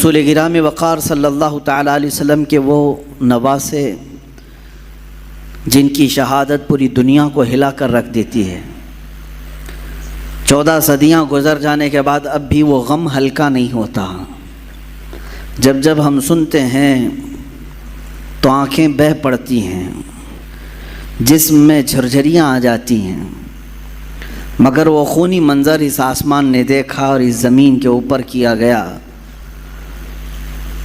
رسول گرام وقار صلی اللہ تعالیٰ علیہ وسلم کے وہ نواسے جن کی شہادت پوری دنیا کو ہلا کر رکھ دیتی ہے، 14 صدیاں گزر جانے کے بعد اب بھی وہ غم ہلکا نہیں ہوتا۔ جب جب ہم سنتے ہیں تو آنکھیں بہہ پڑتی ہیں، جسم میں جھرجھریاں آ جاتی ہیں، مگر وہ خونی منظر اس آسمان نے دیکھا اور اس زمین کے اوپر کیا گیا۔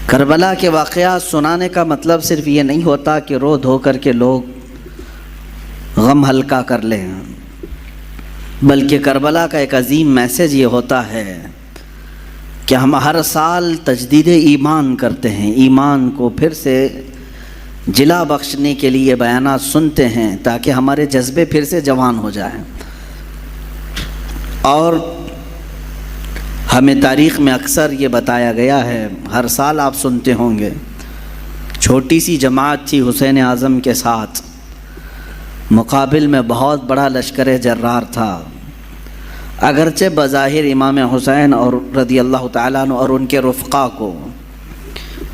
کربلا کے واقعات سنانے کا مطلب صرف یہ نہیں ہوتا کہ رو دھو کر کے لوگ غم ہلکا کر لیں، بلکہ کربلا کا ایک عظیم میسیج یہ ہوتا ہے کہ ہم ہر سال تجدید ایمان کرتے ہیں، ایمان کو پھر سے جلا بخشنے کے لیے بیانات سنتے ہیں تاکہ ہمارے جذبے پھر سے جوان ہو جائیں۔ اور ہمیں تاریخ میں اکثر یہ بتایا گیا ہے، ہر سال آپ سنتے ہوں گے، چھوٹی سی جماعت تھی حسین اعظم کے ساتھ، مقابل میں بہت بڑا لشکر جرار تھا۔ اگرچہ بظاہر امام حسین اور رضی اللہ تعالیٰ عنہ اور ان کے رفقا کو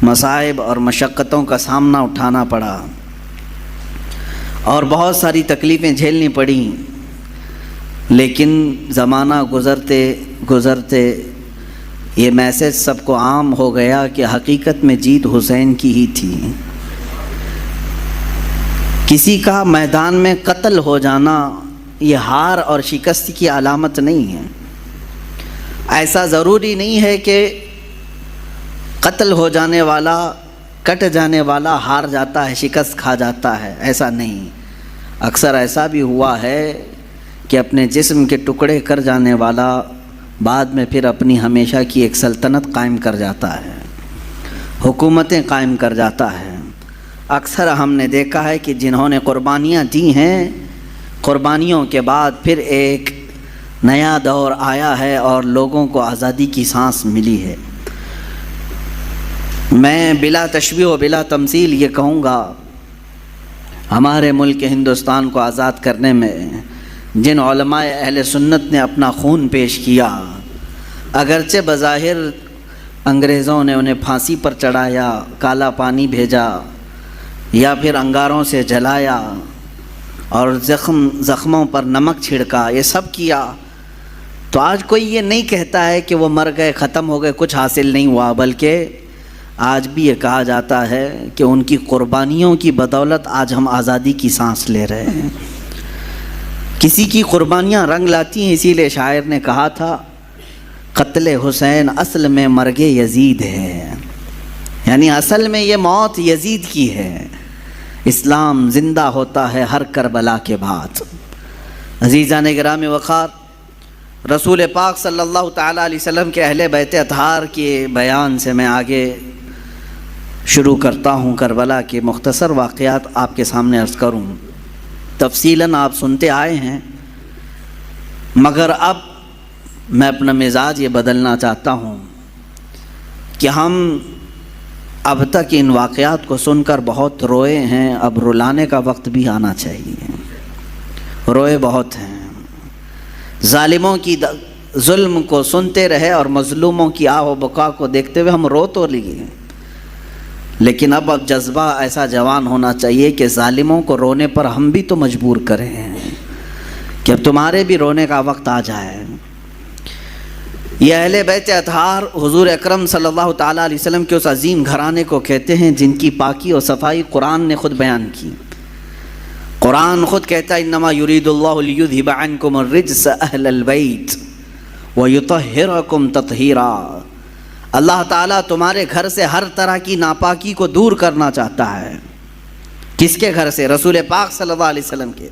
مصائب اور مشقتوں کا سامنا اٹھانا پڑا اور بہت ساری تکلیفیں جھیلنی پڑیں، لیکن زمانہ گزرتے گزرتے یہ میسیج سب کو عام ہو گیا کہ حقیقت میں جیت حسین کی ہی تھی۔ کسی کا میدان میں قتل ہو جانا یہ ہار اور شکست کی علامت نہیں ہے۔ ایسا ضروری نہیں ہے کہ قتل ہو جانے والا، کٹ جانے والا ہار جاتا ہے، شکست کھا جاتا ہے، ایسا نہیں۔ اکثر ایسا بھی ہوا ہے کہ اپنے جسم کے ٹکڑے کر جانے والا بعد میں پھر اپنی ہمیشہ کی ایک سلطنت قائم کر جاتا ہے، حکومتیں قائم کر جاتا ہے۔ اکثر ہم نے دیکھا ہے کہ جنہوں نے قربانیاں دی ہیں، قربانیوں کے بعد پھر ایک نیا دور آیا ہے اور لوگوں کو آزادی کی سانس ملی ہے۔ میں بلا تشبیہ و بلا تمثیل یہ کہوں گا، ہمارے ملک ہندوستان کو آزاد کرنے میں جن علماء اہل سنت نے اپنا خون پیش کیا، اگرچہ بظاہر انگریزوں نے انہیں پھانسی پر چڑھایا، کالا پانی بھیجا یا پھر انگاروں سے جلایا اور زخموں پر نمک چھڑکا، یہ سب کیا، تو آج کوئی یہ نہیں کہتا ہے کہ وہ مر گئے، ختم ہو گئے، کچھ حاصل نہیں ہوا، بلکہ آج بھی یہ کہا جاتا ہے کہ ان کی قربانیوں کی بدولت آج ہم آزادی کی سانس لے رہے ہیں۔ کسی کی قربانیاں رنگ لاتی ہیں، اسی لیے شاعر نے کہا تھا قتل حسین اصل میں مرگ یزید ہے، یعنی اصل میں یہ موت یزید کی ہے۔ اسلام زندہ ہوتا ہے ہر کربلا کے بعد۔ عزیزان گرامی وقار، رسول پاک صلی اللہ تعالیٰ علیہ وسلم کے اہل بیت اطہار کے بیان سے میں آگے شروع کرتا ہوں۔ کربلا کے مختصر واقعات آپ کے سامنے عرض کروں، تفصیلاً آپ سنتے آئے ہیں، مگر اب میں اپنا مزاج یہ بدلنا چاہتا ہوں کہ ہم اب تک ان واقعات کو سن کر بہت روئے ہیں، اب رلانے کا وقت بھی آنا چاہیے۔ روئے بہت ہیں، ظالموں کی ظلم کو سنتے رہے اور مظلوموں کی آہ و بکا کو دیکھتے ہوئے ہم رو تو لیے، لیکن اب جذبہ ایسا جوان ہونا چاہیے کہ ظالموں کو رونے پر ہم بھی تو مجبور کریں ہیں کہ اب تمہارے بھی رونے کا وقت آ جائے۔ یہ اہل بیت اطہار حضور اکرم صلی اللہ تعالیٰ علیہ وسلم کے اس عظیم گھرانے کو کہتے ہیں جن کی پاکی اور صفائی قرآن نے خود بیان کی۔ قرآن خود کہتا ہے انما یرید اللہ لیذھب عنکم الرجس اہل البیت ویطہرکم تطہیرا۔ اللہ تعالیٰ تمہارے گھر سے ہر طرح کی ناپاکی کو دور کرنا چاہتا ہے۔ کس کے گھر سے؟ رسول پاک صلی اللہ علیہ وسلم کے،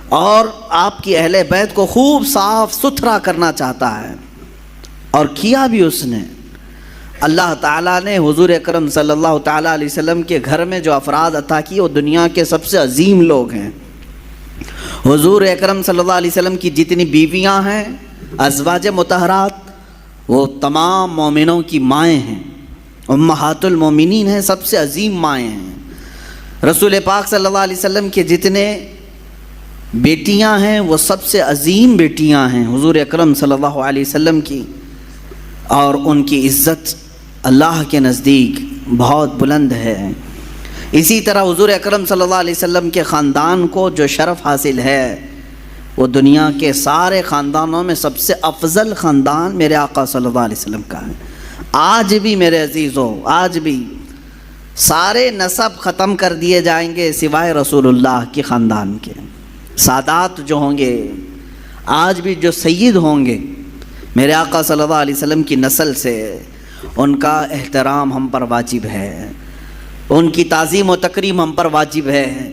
اور آپ کی اہل بیت کو خوب صاف ستھرا کرنا چاہتا ہے، اور کیا بھی اس نے۔ اللہ تعالیٰ نے حضور اکرم صلی اللہ تعالیٰ علیہ وسلم کے گھر میں جو افراد عطا کیے وہ دنیا کے سب سے عظیم لوگ ہیں۔ حضور اکرم صلی اللہ علیہ وسلم کی جتنی بیویاں ہیں ازواج مطہرات، وہ تمام مومنوں کی مائیں ہیں، امہات المومنین ہیں، سب سے عظیم مائیں ہیں۔ رسول پاک صلی اللہ علیہ وسلم کے جتنے بیٹیاں ہیں وہ سب سے عظیم بیٹیاں ہیں حضور اکرم صلی اللہ علیہ وسلم کی، اور ان کی عزت اللہ کے نزدیک بہت بلند ہے۔ اسی طرح حضور اکرم صلی اللہ علیہ وسلم کے خاندان کو جو شرف حاصل ہے وہ دنیا کے سارے خاندانوں میں سب سے افضل خاندان میرے آقا صلی اللہ علیہ وسلم کا ہے۔ آج بھی میرے عزیزوں، آج بھی سارے نسب ختم کر دیے جائیں گے سوائے رسول اللہ کے خاندان کے۔ سادات جو ہوں گے، آج بھی جو سید ہوں گے میرے آقا صلی اللہ علیہ وسلم کی نسل سے، ان کا احترام ہم پر واجب ہے، ان کی تعظیم و تکریم ہم پر واجب ہے،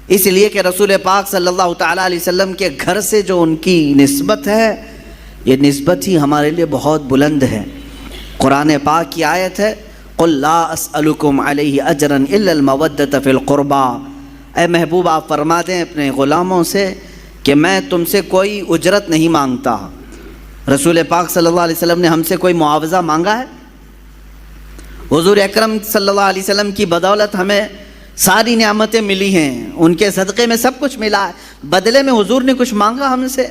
اس لیے کہ رسول پاک صلی اللہ تعالیٰ علیہ وسلم کے گھر سے جو ان کی نسبت ہے، یہ نسبت ہی ہمارے لیے بہت بلند ہے۔ قرآن پاک کی آیت ہے قُلْ لَا أَسْأَلُكُمْ عَلَيْهِ أَجْرًا إِلَّا الْمَوَدَّةَ فِي الْقُرْبَى، اے محبوب آپ فرما دیں اپنے غلاموں سے کہ میں تم سے کوئی اجرت نہیں مانگتا۔ رسول پاک صلی اللہ علیہ وسلم نے ہم سے کوئی معاوضہ مانگا ہے؟ حضور اکرم صلی اللہ علیہ وسلم کی بدولت ہمیں ساری نعمتیں ملی ہیں، ان کے صدقے میں سب کچھ ملا ہے، بدلے میں حضور نے کچھ مانگا ہم سے؟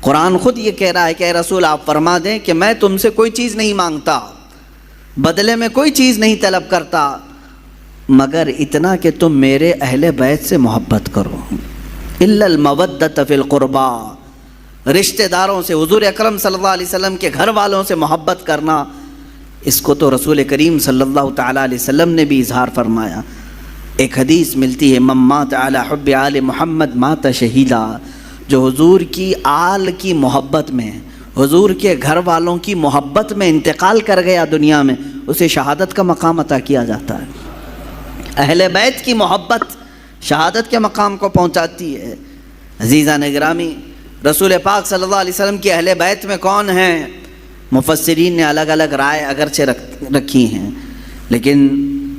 قرآن خود یہ کہہ رہا ہے کہ اے رسول آپ فرما دیں کہ میں تم سے کوئی چیز نہیں مانگتا، بدلے میں کوئی چیز نہیں طلب کرتا، مگر اتنا کہ تم میرے اہل بیت سے محبت کرو۔ الا المودۃ فی القربا، رشتہ داروں سے، حضور اکرم صلی اللہ علیہ وسلم کے گھر والوں سے محبت کرنا، اس کو تو رسول کریم صلی اللہ تعالیٰ علیہ وسلم نے بھی اظہار فرمایا۔ ایک حدیث ملتی ہے من مات علی حب آل محمد مات شہیدا، جو حضور کی آل کی محبت میں، حضور کے گھر والوں کی محبت میں انتقال کر گیا دنیا میں، اسے شہادت کا مقام عطا کیا جاتا ہے۔ اہل بیت کی محبت شہادت کے مقام کو پہنچاتی ہے۔ عزیزان گرامی، رسول پاک صلی اللہ علیہ وسلم کی اہل بیت میں کون ہیں؟ مفسرین نے الگ الگ رائے اگرچہ رکھی ہیں، لیکن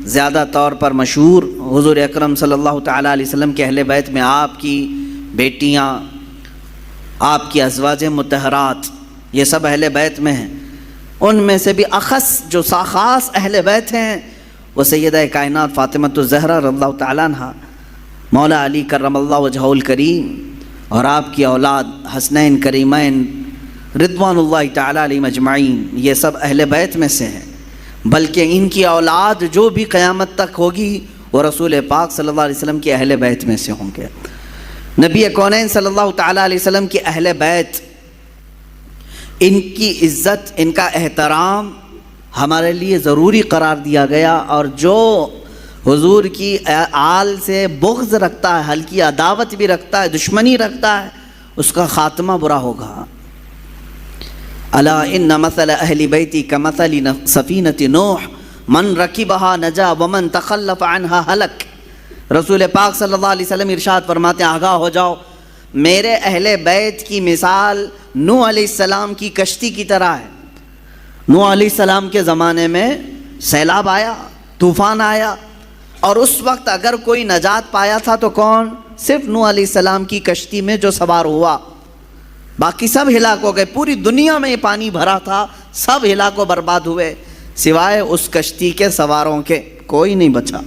زیادہ طور پر مشہور حضور اکرم صلی اللہ تعالیٰ علیہ وسلم کے اہل بیت میں آپ کی بیٹیاں، آپ کی ازواج مطہرات، یہ سب اہل بیت میں ہیں۔ ان میں سے بھی اخص جو خاص اہل بیت ہیں وہ سیدہ کائنات فاطمہ الزہرا رضی اللہ تعالیٰ عنہا، مولا علی کرم اللہ وجہہ الکریم، اور آپ کی اولاد حسنین کریمین رضوان اللہ تعالیٰ علیہم اجمعین، یہ سب اہل بیت میں سے ہیں۔ بلکہ ان کی اولاد جو بھی قیامت تک ہوگی وہ رسول پاک صلی اللہ علیہ وسلم کے اہل بیت میں سے ہوں گے۔ نبی کونین صلی اللہ تعالیٰ علیہ وسلم کی اہل بیت، ان کی عزت، ان کا احترام ہمارے لیے ضروری قرار دیا گیا، اور جو حضور کی آل سے بغض رکھتا ہے، ہلکی عداوت بھی رکھتا ہے، دشمنی رکھتا ہے، اس کا خاتمہ برا ہوگا۔ الا ان مثل اہل بیتی کمثل سفینۃ نوح من رکبها نجا ومن تخلف عنها ہلک۔ رسول پاک صلی اللہ علیہ وسلم ارشاد فرماتے ہیں آگاہ ہو جاؤ، میرے اہل بیت کی مثال نوح علیہ السلام کی کشتی کی طرح ہے۔ نوح علیہ السلام کے زمانے میں سیلاب آیا، طوفان آیا، اور اس وقت اگر کوئی نجات پایا تھا تو کون؟ صرف نوح علیہ السلام کی کشتی میں جو سوار ہوا، باقی سب ہلاک ہو گئے۔ پوری دنیا میں یہ پانی بھرا تھا، سب ہلاک و برباد ہوئے، سوائے اس کشتی کے سواروں کے کوئی نہیں بچا۔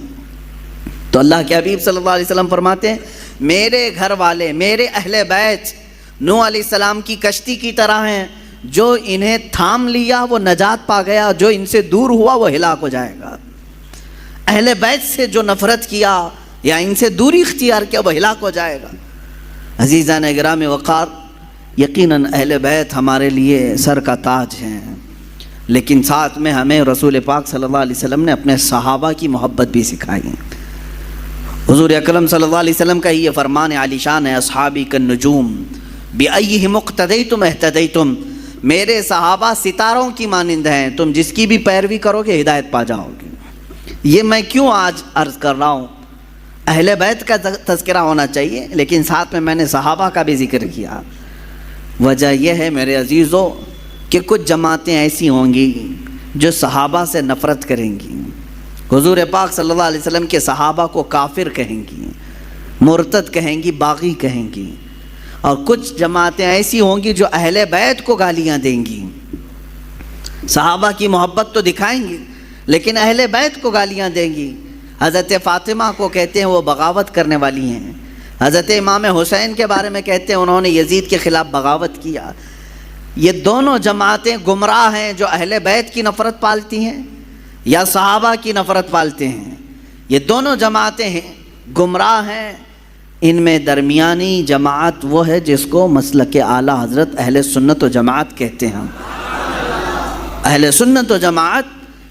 تو اللہ کے حبیب صلی اللہ علیہ وسلم فرماتے ہیں میرے گھر والے، میرے اہل بیت نوح علیہ السلام کی کشتی کی طرح ہیں، جو انہیں تھام لیا وہ نجات پا گیا، جو ان سے دور ہوا وہ ہلاک ہو جائے گا۔ اہل بیت سے جو نفرت کیا یا ان سے دوری اختیار کیا وہ ہلاک ہو جائے گا۔ عزیزان گرامی وقار، یقیناً اہل بیت ہمارے لیے سر کا تاج ہیں، لیکن ساتھ میں ہمیں رسول پاک صلی اللہ علیہ وسلم نے اپنے صحابہ کی محبت بھی سکھائی۔ حضور اکرم صلی اللہ علیہ وسلم کا یہ فرمان عالی شان ہے، اصحابی کالنجوم بأیہم اقتدیتم اہتدیتم، میرے صحابہ ستاروں کی مانند ہیں، تم جس کی بھی پیروی کرو گے ہدایت پا جاؤ گے۔ یہ میں کیوں آج عرض کر رہا ہوں؟ اہل بیت کا تذکرہ ہونا چاہیے، لیکن ساتھ میں نے صحابہ کا بھی ذکر کیا۔ وجہ یہ ہے میرے عزیزوں کہ کچھ جماعتیں ایسی ہوں گی جو صحابہ سے نفرت کریں گی، حضور پاک صلی اللہ علیہ وسلم کے صحابہ کو کافر کہیں گی، مرتد کہیں گی، باغی کہیں گی، اور کچھ جماعتیں ایسی ہوں گی جو اہل بیت کو گالیاں دیں گی۔ صحابہ کی محبت تو دکھائیں گی لیکن اہل بیت کو گالیاں دیں گی۔ حضرت فاطمہ کو کہتے ہیں وہ بغاوت کرنے والی ہیں، حضرت امام حسین کے بارے میں کہتے ہیں انہوں نے یزید کے خلاف بغاوت کیا۔ یہ دونوں جماعتیں گمراہ ہیں جو اہل بیت کی نفرت پالتی ہیں یا صحابہ کی نفرت پالتے ہیں. یہ دونوں جماعتیں ہیں گمراہ ہیں. ان میں درمیانی جماعت وہ ہے جس کو مسلک اعلیٰ حضرت اہل سنت و جماعت کہتے ہیں. اہل سنت و جماعت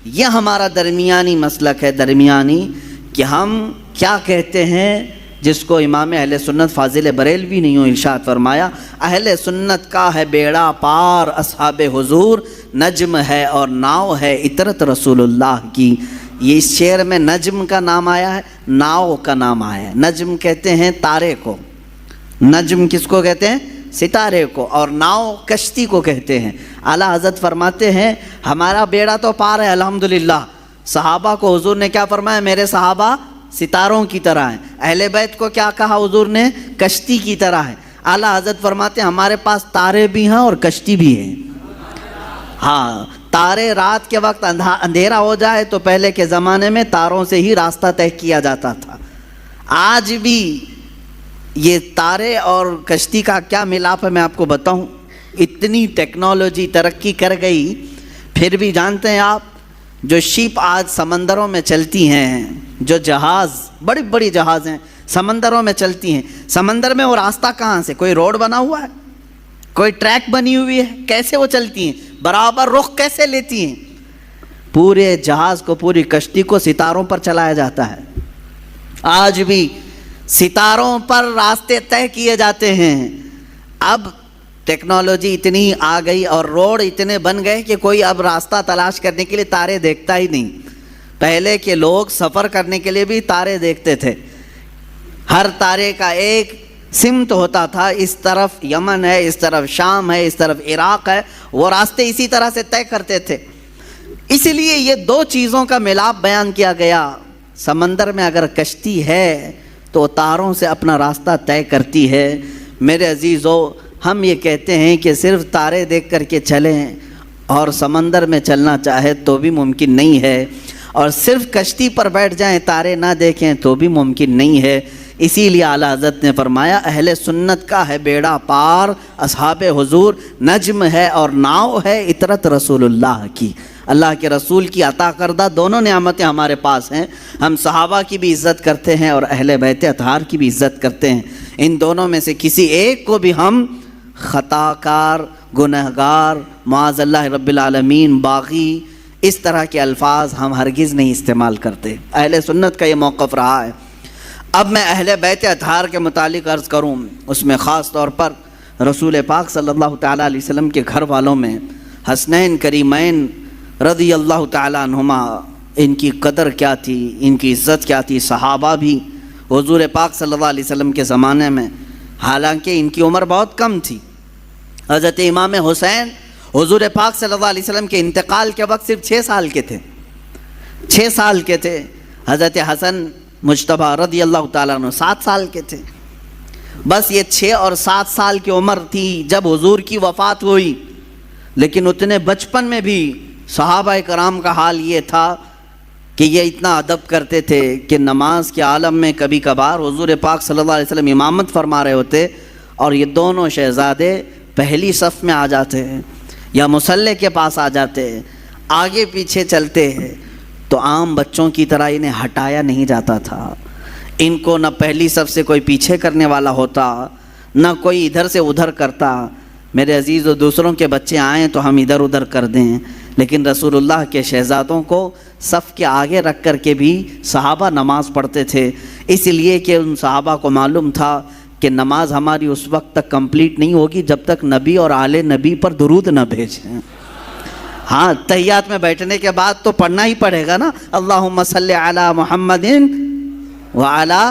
یہ ہمارا درمیانی مسلک ہے. درمیانی کہ ہم کیا کہتے ہیں جس کو امام اہل سنت فاضل بریلوی نے یوں ارشاد فرمایا، اہل سنت کا ہے بیڑا پار اصحاب حضور، نجم ہے اور ناؤ ہے عطرت رسول اللہ کی. یہ اس شعر میں نجم کا نام آیا ہے، ناؤ کا نام آیا ہے. نجم کہتے ہیں تارے کو، نجم کس کو کہتے ہیں؟ ستارے کو. اور ناؤ کشتی کو کہتے ہیں. اعلیٰ حضرت فرماتے ہیں ہمارا بیڑا تو پار ہے الحمدللہ. صحابہ کو حضور نے کیا فرمایا؟ میرے صحابہ ستاروں کی طرح ہیں. اہل بیت کو کیا کہا حضور نے؟ کشتی کی طرح ہے. اعلیٰ حضرت فرماتے ہیں ہمارے پاس تارے بھی ہیں اور کشتی بھی ہے. ہاں، تارے رات کے وقت اندھیرا ہو جائے تو پہلے کے زمانے میں تاروں سے ہی راستہ طے کیا جاتا تھا. آج بھی یہ تارے اور کشتی کا کیا ملاپ ہے میں آپ کو بتاؤں. اتنی ٹیکنالوجی ترقی کر گئی پھر بھی جانتے ہیں آپ جو شپ آج سمندروں میں چلتی ہیں، جو جہاز بڑی بڑی جہاز ہیں سمندروں میں چلتی ہیں، سمندر میں وہ راستہ کہاں سے؟ کوئی روڈ بنا ہوا ہے؟ کوئی ٹریک بنی ہوئی ہے؟ کیسے وہ چلتی ہیں؟ برابر رخ کیسے لیتی ہیں؟ پورے جہاز کو، پوری کشتی کو ستاروں پر چلایا جاتا ہے. آج بھی ستاروں پر راستے طے کیے جاتے ہیں. اب ٹیکنالوجی اتنی آ گئی اور روڈ اتنے بن گئے کہ کوئی اب راستہ تلاش کرنے کے لیے تارے دیکھتا ہی نہیں. پہلے کے لوگ سفر کرنے کے لیے بھی تارے دیکھتے تھے. ہر تارے کا ایک سمت ہوتا تھا، اس طرف یمن ہے، اس طرف شام ہے، اس طرف عراق ہے. وہ راستے اسی طرح سے طے کرتے تھے. اس لیے یہ دو چیزوں کا ملاپ بیان کیا گیا. سمندر میں اگر کشتی ہے تو تاروں سے اپنا راستہ طے کرتی ہے. میرے عزیزو، ہم یہ کہتے ہیں کہ صرف تارے دیکھ کر کے چلیں اور سمندر میں چلنا چاہے تو بھی ممکن نہیں ہے، اور صرف کشتی پر بیٹھ جائیں تارے نہ دیکھیں تو بھی ممکن نہیں ہے. اسی لیے اعلیٰ حضرت نے فرمایا اہل سنت کا ہے بیڑا پار اصحاب حضور، نجم ہے اور ناؤ ہے عطرت رسول اللہ کی. اللہ کے رسول کی عطا کردہ دونوں نعمتیں ہمارے پاس ہیں. ہم صحابہ کی بھی عزت کرتے ہیں اور اہل بیت اطہار کی بھی عزت کرتے ہیں. ان دونوں میں سے کسی ایک کو بھی ہم خطا کار، گنہگار، معاذ اللہ رب العالمین، باغی، اس طرح کے الفاظ ہم ہرگز نہیں استعمال کرتے. اہل سنت کا یہ موقف رہا ہے. اب میں اہل بیت اطہار کے متعلق عرض کروں، اس میں خاص طور پر رسول پاک صلی اللہ تعالیٰ علیہ وسلم کے گھر والوں میں حسنین کریمین رضی اللہ تعالیٰ عنہما، ان کی قدر کیا تھی، ان کی عزت کیا تھی. صحابہ بھی حضور پاک صلی اللہ علیہ وسلم کے زمانے میں، حالانکہ ان کی عمر بہت کم تھی. حضرت امام حسین حضور پاک صلی اللہ علیہ وسلم کے انتقال کے وقت صرف 6 سال کے تھے. 6 سال کے تھے. حضرت حسن مجتبیٰ رضی اللہ تعالیٰ عنہ 7 سال کے تھے. بس یہ 6 اور 7 سال کی عمر تھی جب حضور کی وفات ہوئی. لیکن اتنے بچپن میں بھی صحابہ کرام کا حال یہ تھا کہ یہ اتنا ادب کرتے تھے کہ نماز کے عالم میں کبھی کبھار حضور پاک صلی اللہ علیہ وسلم امامت فرما رہے ہوتے اور یہ دونوں شہزادے پہلی صف میں آ جاتے ہیں یا مصلی کے پاس آ جاتے ہیں، آگے پیچھے چلتے ہیں تو عام بچوں کی طرح انہیں ہٹایا نہیں جاتا تھا. ان کو نہ پہلی صف سے کوئی پیچھے کرنے والا ہوتا، نہ کوئی ادھر سے ادھر کرتا. میرے عزیز و دوسروں کے بچے آئیں تو ہم ادھر ادھر کر دیں، لیکن رسول اللہ کے شہزادوں کو صف کے آگے رکھ کر کے بھی صحابہ نماز پڑھتے تھے. اس لیے کہ ان صحابہ کو معلوم تھا کہ نماز ہماری اس وقت تک کمپلیٹ نہیں ہوگی جب تک نبی اور آل نبی پر درود نہ بھیجیں. ہاں، تحیات میں بیٹھنے کے بعد تو پڑھنا ہی پڑے گا نا، اللہم صلی علی محمد وعلی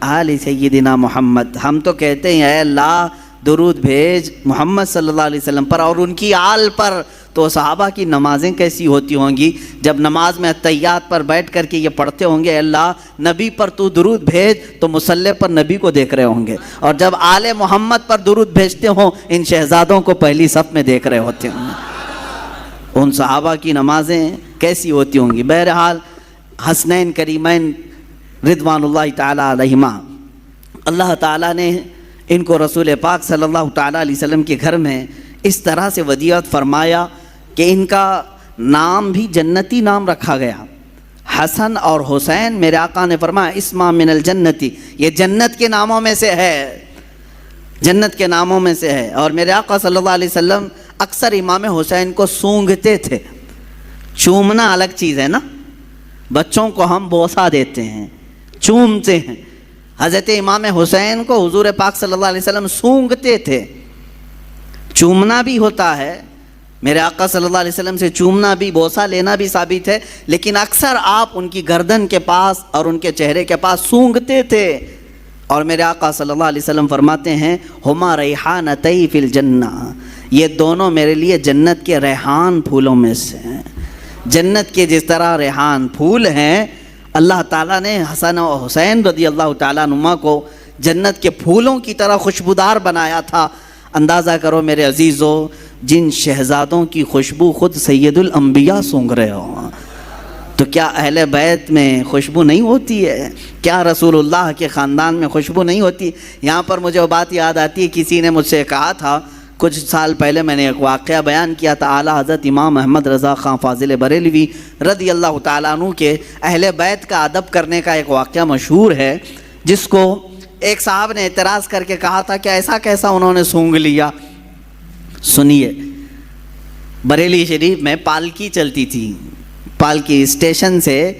آل سیدنا محمد. ہم تو کہتے ہیں اے اللہ درود بھیج محمد صلی اللہ علیہ وسلم پر اور ان کی آل پر. تو صحابہ کی نمازیں کیسی ہوتی ہوں گی جب نماز میں تحیات پر بیٹھ کر کے یہ پڑھتے ہوں گے اللہ نبی پر تو درود بھیج، تو مصلی پر نبی کو دیکھ رہے ہوں گے، اور جب آل محمد پر درود بھیجتے ہوں ان شہزادوں کو پہلی صف میں دیکھ رہے ہوتے ہوں. ان صحابہ کی نمازیں کیسی ہوتی ہوں گی. بہرحال حسنین کریمین رضوان اللہ تعالیٰ علیہما، اللہ تعالیٰ نے ان کو رسول پاک صلی اللہ تعالیٰ علیہ وسلم کے گھر میں اس طرح سے ودیعت فرمایا کہ ان کا نام بھی جنتی نام رکھا گیا. حسن اور حسین میرے آقا نے فرمایا اسما من الجنتی، یہ جنت کے ناموں میں سے ہے، جنت کے ناموں میں سے ہے. اور میرے آقا صلی اللہ علیہ وسلم اکثر امام حسین کو سونگھتے تھے. چومنا الگ چیز ہے نا، بچوں کو ہم بوسہ دیتے ہیں، چومتے ہیں. حضرت امام حسین کو حضور پاک صلی اللہ علیہ وسلم سونگھتے تھے. چومنا بھی ہوتا ہے، میرے آقا صلی اللہ علیہ وسلم سے چومنا بھی، بوسہ لینا بھی ثابت ہے، لیکن اکثر آپ ان کی گردن کے پاس اور ان کے چہرے کے پاس سونگھتے تھے. اور میرے آقا صلی اللہ علیہ وسلم فرماتے ہیں ہما ریحانتی فی الجنہ، یہ دونوں میرے لیے جنت کے ریحان پھولوں میں سے ہیں. جنت کے جس طرح ریحان پھول ہیں، اللہ تعالیٰ نے حسن و حسین رضی اللہ تعالیٰ عنہما کو جنت کے پھولوں کی طرح خوشبودار بنایا تھا. اندازہ کرو میرے عزیزو، جن شہزادوں کی خوشبو خود سید الانبیاء سونگھ رہے ہوں، تو کیا اہل بیت میں خوشبو نہیں ہوتی ہے؟ کیا رسول اللہ کے خاندان میں خوشبو نہیں ہوتی؟ یہاں پر مجھے وہ بات یاد آتی ہے، کسی نے مجھ سے کہا تھا کچھ سال پہلے، میں نے ایک واقعہ بیان کیا تھا، اعلیٰ حضرت امام احمد رضا خان فاضل بریلوی رضی اللہ تعالیٰ عنہ کے اہل بیت کا ادب کرنے کا ایک واقعہ مشہور ہے، جس کو ایک صاحب نے اعتراض کر کے کہا تھا کہ ایسا کیسا انہوں نے سونگھ لیا. سنیے، بریلی شریف میں پالکی چلتی تھی. پالکی اسٹیشن سے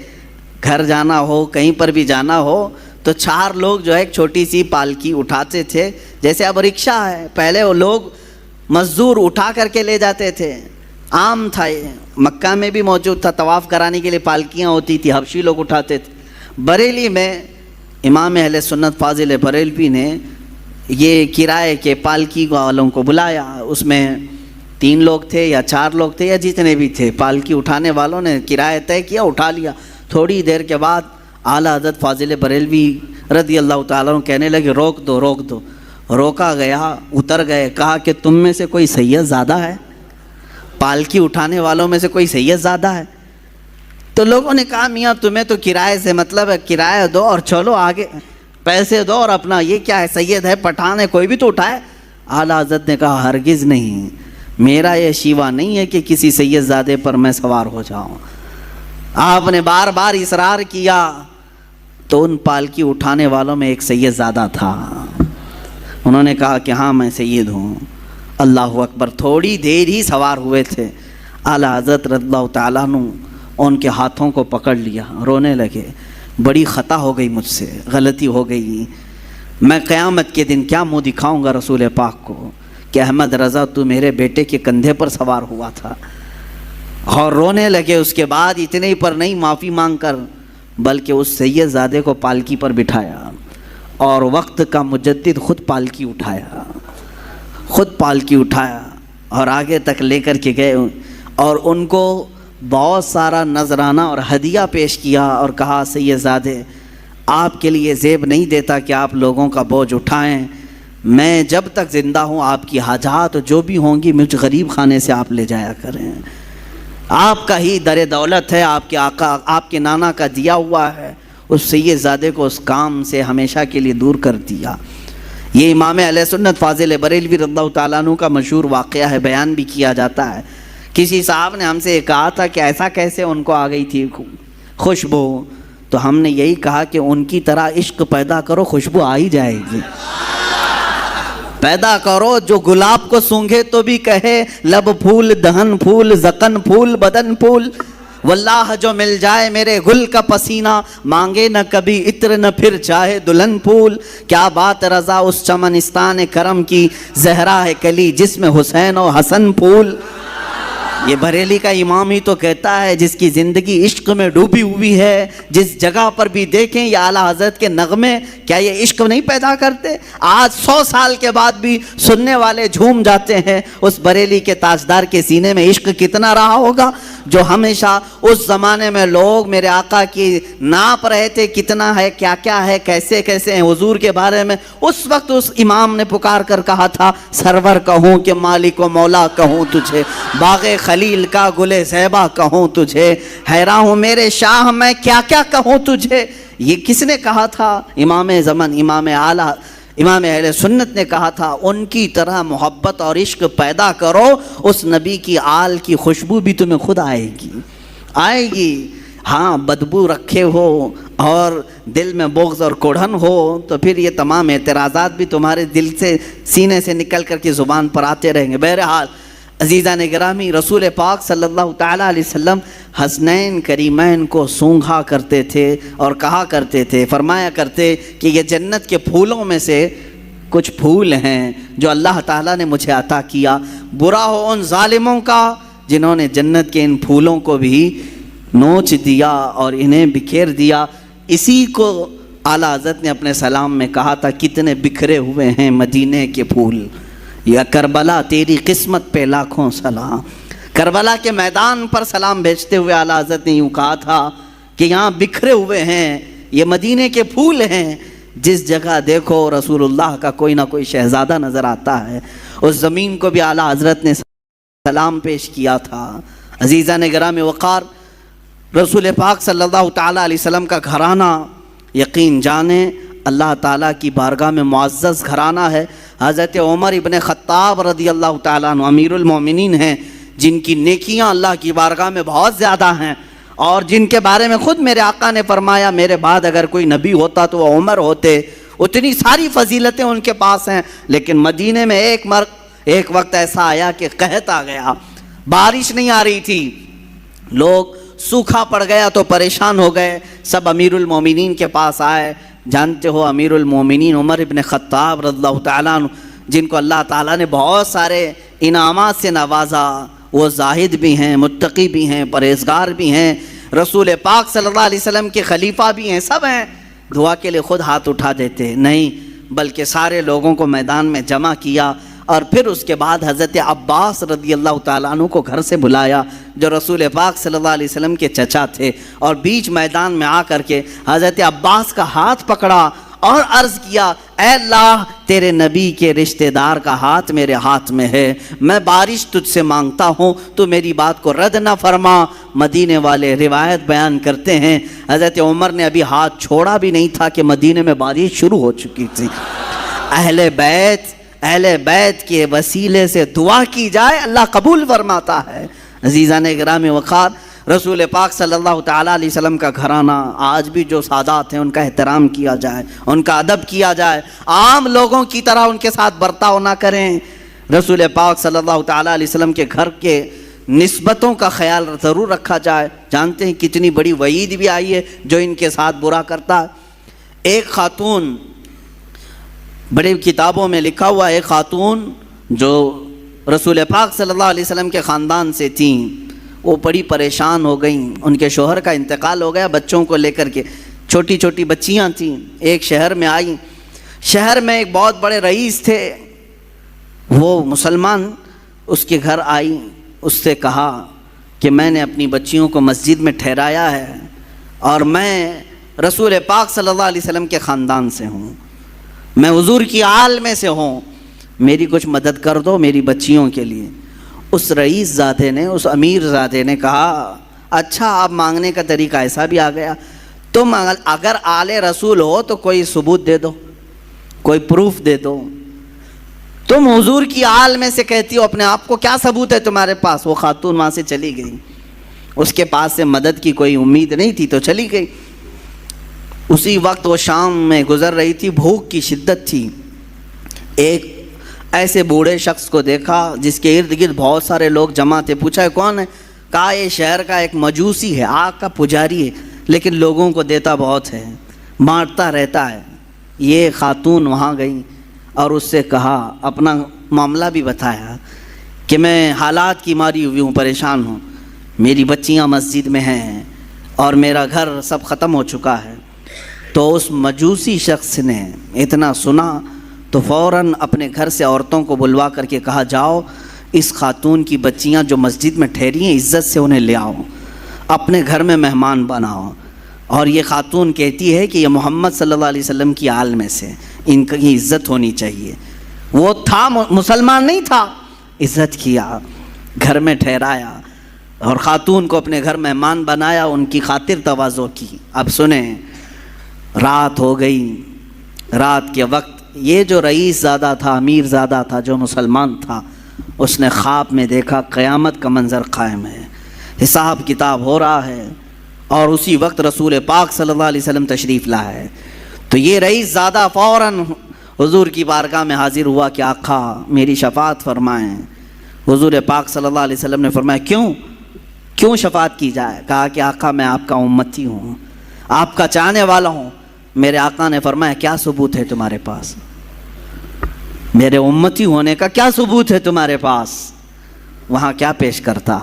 گھر جانا ہو، کہیں پر بھی جانا ہو تو 4 لوگ جو ہے ایک چھوٹی سی پالکی اٹھاتے تھے. جیسے اب رکشہ ہے، پہلے وہ لوگ مزدور اٹھا کر کے لے جاتے تھے. عام تھا، یہ مکہ میں بھی موجود تھا، طواف کرانے کے لیے پالکیاں ہوتی تھی، حبشی لوگ اٹھاتے تھے. بریلی میں امام اہل سنت فاضل بریلوی نے یہ کرائے کے پالکی والوں کو بلایا. اس میں 3 لوگ تھے یا 4 لوگ تھے یا جتنے بھی تھے، پالکی اٹھانے والوں نے کرایہ طے کیا، اٹھا لیا. تھوڑی دیر کے بعد اعلیٰ حضرت فاضل بریلوی رضی اللہ تعالیٰ عنہ کہنے لگے روک دو روک دو. روکا گیا، اتر گئے، کہا کہ تم میں سے کوئی سید زادہ ہے؟ پالکی اٹھانے والوں میں سے کوئی سید زادہ ہے؟ تو لوگوں نے کہا میاں تمہیں تو کرائے سے مطلب ہے، کرایہ دو اور چلو آگے، پیسے دو اور اپنا، یہ کیا ہے، سید ہے، پٹھان ہے، کوئی بھی تو اٹھائے. اعلیٰ حضرت نے کہا ہرگز نہیں، میرا یہ شیوا نہیں ہے کہ کسی سید زادے پر میں سوار ہو جاؤں. آپ نے بار بار اصرار کیا تو ان پالکی اٹھانے والوں میں ایک سید زادہ تھا. انہوں نے کہا کہ ہاں میں سید ہوں. اللہ اکبر. تھوڑی دیر ہی سوار ہوئے تھے، اعلیٰ حضرت رضی اللہ تعالیٰ عنہ ان کے ہاتھوں کو پکڑ لیا، رونے لگے. بڑی خطا ہو گئی مجھ سے، غلطی ہو گئی، میں قیامت کے دن کیا منہ دکھاؤں گا رسول پاک کو کہ احمد رضا تو میرے بیٹے کے کندھے پر سوار ہوا تھا. اور رونے لگے. اس کے بعد اتنے ہی پر نہیں، معافی مانگ کر بلکہ اس سید زادے کو پالکی پر بٹھایا اور وقت کا مجدد خود پالکی اٹھایا، خود پالکی اٹھایا اور آگے تک لے کر کے گئے اور ان کو بہت سارا نذرانہ اور ہدیہ پیش کیا اور کہا سید زادے آپ کے لیے زیب نہیں دیتا کہ آپ لوگوں کا بوجھ اٹھائیں، میں جب تک زندہ ہوں آپ کی حاجات جو بھی ہوں گی مجھ غریب خانے سے آپ لے جایا کریں. آپ کا ہی در دولت ہے، آپ کے آقا، آپ کے نانا کا دیا ہوا ہے. اس سید زادے کو اس کام سے ہمیشہ کے لیے دور کر دیا. یہ امام اہل سنت فاضل بریلوی رضی اللہ تعالیٰ عنہ کا مشہور واقعہ ہے، بیان بھی کیا جاتا ہے. کسی صاحب نے ہم سے کہا تھا کہ ایسا کیسے ان کو آ گئی تھی خوشبو، تو ہم نے یہی کہا کہ ان کی طرح عشق پیدا کرو، خوشبو آ ہی جائے گی. پیدا کرو جو گلاب کو سونگھے تو بھی کہے لب پھول، دہن پھول، زکن پھول، بدن پھول. واللہ جو مل جائے میرے گل کا پسینہ، مانگے نہ کبھی عطر نہ پھر چاہے دلہن پھول. کیا بات رضا اس چمنستان کرم کی، زہرا ہے کلی جس میں حسین و حسن پھول. یہ بریلی کا امام ہی تو کہتا ہے جس کی زندگی عشق میں ڈوبی ہوئی ہے، جس جگہ پر بھی دیکھیں یہ اعلیٰ حضرت کے نغمے کیا یہ عشق نہیں پیدا کرتے؟ آج 100 سال کے بعد بھی سننے والے جھوم جاتے ہیں. اس بریلی کے تاجدار کے سینے میں عشق کتنا رہا ہوگا جو ہمیشہ اس زمانے میں لوگ میرے آقا کی ناپ رہے تھے، کتنا ہے، کیا کیا ہے، کیسے کیسے ہیں حضور کے بارے میں. اس وقت اس امام نے پکار کر کہا تھا سرور کہوں کہ مالک و مولا کہوں تجھے، باغ خلیل کا گلے زیبا کہوں تجھے، حیران ہوں میرے شاہ میں کیا کیا کہوں تجھے. یہ کس نے کہا تھا؟ امام زمن، امام اعلیٰ، امام اہل سنت نے کہا تھا ان کی طرح محبت اور عشق پیدا کرو، اس نبی کی آل کی خوشبو بھی تمہیں خود آئے گی۔ ہاں بدبو رکھے ہو اور دل میں بغض اور کڑھن ہو تو پھر یہ تمام اعتراضات بھی تمہارے دل سے سینے سے نکل کر کے زبان پر آتے رہیں گے۔ بہرحال عزیزان گرامی، رسول پاک صلی اللہ تعالیٰ علیہ وسلم حسنین کریمین کو سونگھا کرتے تھے اور کہا کرتے تھے، فرمایا کرتے کہ یہ جنت کے پھولوں میں سے کچھ پھول ہیں جو اللہ تعالیٰ نے مجھے عطا کیا، برا ہو ان ظالموں کا جنہوں نے جنت کے ان پھولوں کو بھی نوچ دیا اور انہیں بکھیر دیا۔ اسی کو اعلیٰ حضرت نے اپنے سلام میں کہا تھا، کتنے بکھرے ہوئے ہیں مدینے کے پھول، یا کربلا تیری قسمت پہ لاکھوں سلام۔ کربلا کے میدان پر سلام بھیجتے ہوئے اعلیٰ حضرت نے یوں کہا تھا کہ یہاں بکھرے ہوئے ہیں، یہ مدینے کے پھول ہیں، جس جگہ دیکھو رسول اللہ کا کوئی نہ کوئی شہزادہ نظر آتا ہے۔ اس زمین کو بھی اعلیٰ حضرت نے سلام پیش کیا تھا۔ عزیزان گرامی وقار، رسول پاک صلی اللہ تعالیٰ علیہ وسلم کا گھرانہ یقین جانیں اللہ تعالیٰ کی بارگاہ میں معزز گھرانہ ہے۔ حضرت عمر ابن خطاب رضی اللہ تعالیٰ عنہ امیر المومنین ہیں، جن کی نیکیاں اللہ کی بارگاہ میں بہت زیادہ ہیں، اور جن کے بارے میں خود میرے آقا نے فرمایا میرے بعد اگر کوئی نبی ہوتا تو وہ عمر ہوتے۔ اتنی ساری فضیلتیں ان کے پاس ہیں، لیکن مدینے میں ایک وقت ایسا آیا کہ قحط آ گیا، بارش نہیں آ رہی تھی، لوگ سوکھا پڑ گیا تو پریشان ہو گئے، سب امیر المومنین کے پاس آئے۔ جانتے ہو امیر المومنین عمر ابن خطاب رضی اللہ تعالیٰ عنہ، جن کو اللہ تعالیٰ نے بہت سارے انعامات سے نوازا، وہ زاہد بھی ہیں، متقی بھی ہیں، پرہیزگار بھی ہیں، رسول پاک صلی اللہ علیہ وسلم کے خلیفہ بھی ہیں، سب ہیں۔ دعا کے لیے خود ہاتھ اٹھا دیتے نہیں، بلکہ سارے لوگوں کو میدان میں جمع کیا، اور پھر اس کے بعد حضرت عباس رضی اللہ تعالیٰ عنہ کو گھر سے بلایا، جو رسول پاک صلی اللہ علیہ وسلم کے چچا تھے، اور بیچ میدان میں آ کر کے حضرت عباس کا ہاتھ پکڑا اور عرض کیا، اے اللہ تیرے نبی کے رشتہ دار کا ہاتھ میرے ہاتھ میں ہے، میں بارش تجھ سے مانگتا ہوں، تو میری بات کو رد نہ فرما۔ مدینے والے روایت بیان کرتے ہیں حضرت عمر نے ابھی ہاتھ چھوڑا بھی نہیں تھا کہ مدینے میں بارش شروع ہو چکی تھی۔ اہل بیت کے وسیلے سے دعا کی جائے اللہ قبول فرماتا ہے۔ عزیزان گرامی وقار، رسول پاک صلی اللہ تعالیٰ علیہ وسلم کا گھرانہ آج بھی جو سادات ہیں ان کا احترام کیا جائے، ان کا ادب کیا جائے، عام لوگوں کی طرح ان کے ساتھ برتاؤ نہ کریں۔ رسول پاک صلی اللہ تعالیٰ علیہ وسلم کے گھر کے نسبتوں کا خیال ضرور رکھا جائے۔ جانتے ہیں کتنی بڑی وعید بھی آئی ہے جو ان کے ساتھ برا کرتا ہے۔ ایک خاتون، بڑی کتابوں میں لکھا ہوا، ایک خاتون جو رسول پاک صلی اللہ علیہ وسلم کے خاندان سے تھیں، وہ بڑی پریشان ہو گئیں، ان کے شوہر کا انتقال ہو گیا، بچوں کو لے کر کے، چھوٹی چھوٹی بچیاں تھیں، ایک شہر میں آئیں۔ شہر میں ایک بہت بڑے رئیس تھے، وہ مسلمان، اس کے گھر آئی، اس سے کہا کہ میں نے اپنی بچیوں کو مسجد میں ٹھہرایا ہے اور میں رسول پاک صلی اللہ علیہ وسلم کے خاندان سے ہوں، میں حضور کی آل میں سے ہوں، میری کچھ مدد کر دو میری بچیوں کے لیے۔ اس رئیس زادے نے، اس امیر زادے نے کہا، اچھا آپ مانگنے کا طریقہ ایسا بھی آ گیا، تم اگر آل رسول ہو تو کوئی ثبوت دے دو، کوئی پروف دے دو، تم حضور کی آل میں سے کہتی ہو، اپنے آپ کو کیا ثبوت ہے تمہارے پاس؟ وہ خاتون وہاں سے چلی گئی، اس کے پاس سے مدد کی کوئی امید نہیں تھی تو چلی گئی۔ اسی وقت وہ شام میں گزر رہی تھی، بھوک کی شدت تھی، ایک ایسے بوڑھے شخص کو دیکھا جس کے ارد گرد بہت سارے لوگ جمع تھے، پوچھا ہے کون ہے؟ کہا یہ شہر کا ایک مجوسی ہے، آگ کا پجاری ہے، لیکن لوگوں کو دیتا بہت ہے، بانٹتا رہتا ہے۔ یہ خاتون وہاں گئی اور اس سے کہا، اپنا معاملہ بھی بتایا کہ میں حالات کی ماری ہوئی ہوں، پریشان ہوں، میری بچیاں مسجد میں ہیں اور میرا گھر سب ختم ہو چکا ہے۔ تو اس مجوسی شخص نے اتنا سنا تو فوراً اپنے گھر سے عورتوں کو بلوا کر کے کہا، جاؤ اس خاتون کی بچیاں جو مسجد میں ٹھہری ہیں عزت سے انہیں لے آؤ، اپنے گھر میں مہمان بناؤ، اور یہ خاتون کہتی ہے کہ یہ محمد صلی اللہ علیہ وسلم کی آل میں سے، ان کی عزت ہونی چاہیے۔ وہ تھا مسلمان نہیں تھا، عزت کیا، گھر میں ٹھہرایا اور خاتون کو اپنے گھر مہمان بنایا، ان کی خاطر تواضع کی۔ اب سنیں، رات ہو گئی، رات کے وقت یہ جو رئیس زادہ تھا، امیر زادہ تھا، جو مسلمان تھا، اس نے خواب میں دیکھا قیامت کا منظر قائم ہے، حساب کتاب ہو رہا ہے، اور اسی وقت رسول پاک صلی اللہ علیہ وسلم تشریف لایا ہے۔ تو یہ رئیس زادہ فوراً حضور کی بارگاہ میں حاضر ہوا کہ آقا میری شفاعت فرمائیں۔ حضور پاک صلی اللہ علیہ وسلم نے فرمایا کیوں شفاعت کی جائے؟ کہا کہ آقا میں آپ کا امتی ہوں، آپ کا چاہنے والا ہوں۔ میرے آقا نے فرمایا کیا ثبوت ہے تمہارے پاس؟ میرے امتی ہونے کا کیا ثبوت ہے تمہارے پاس؟ وہاں کیا پیش کرتا؟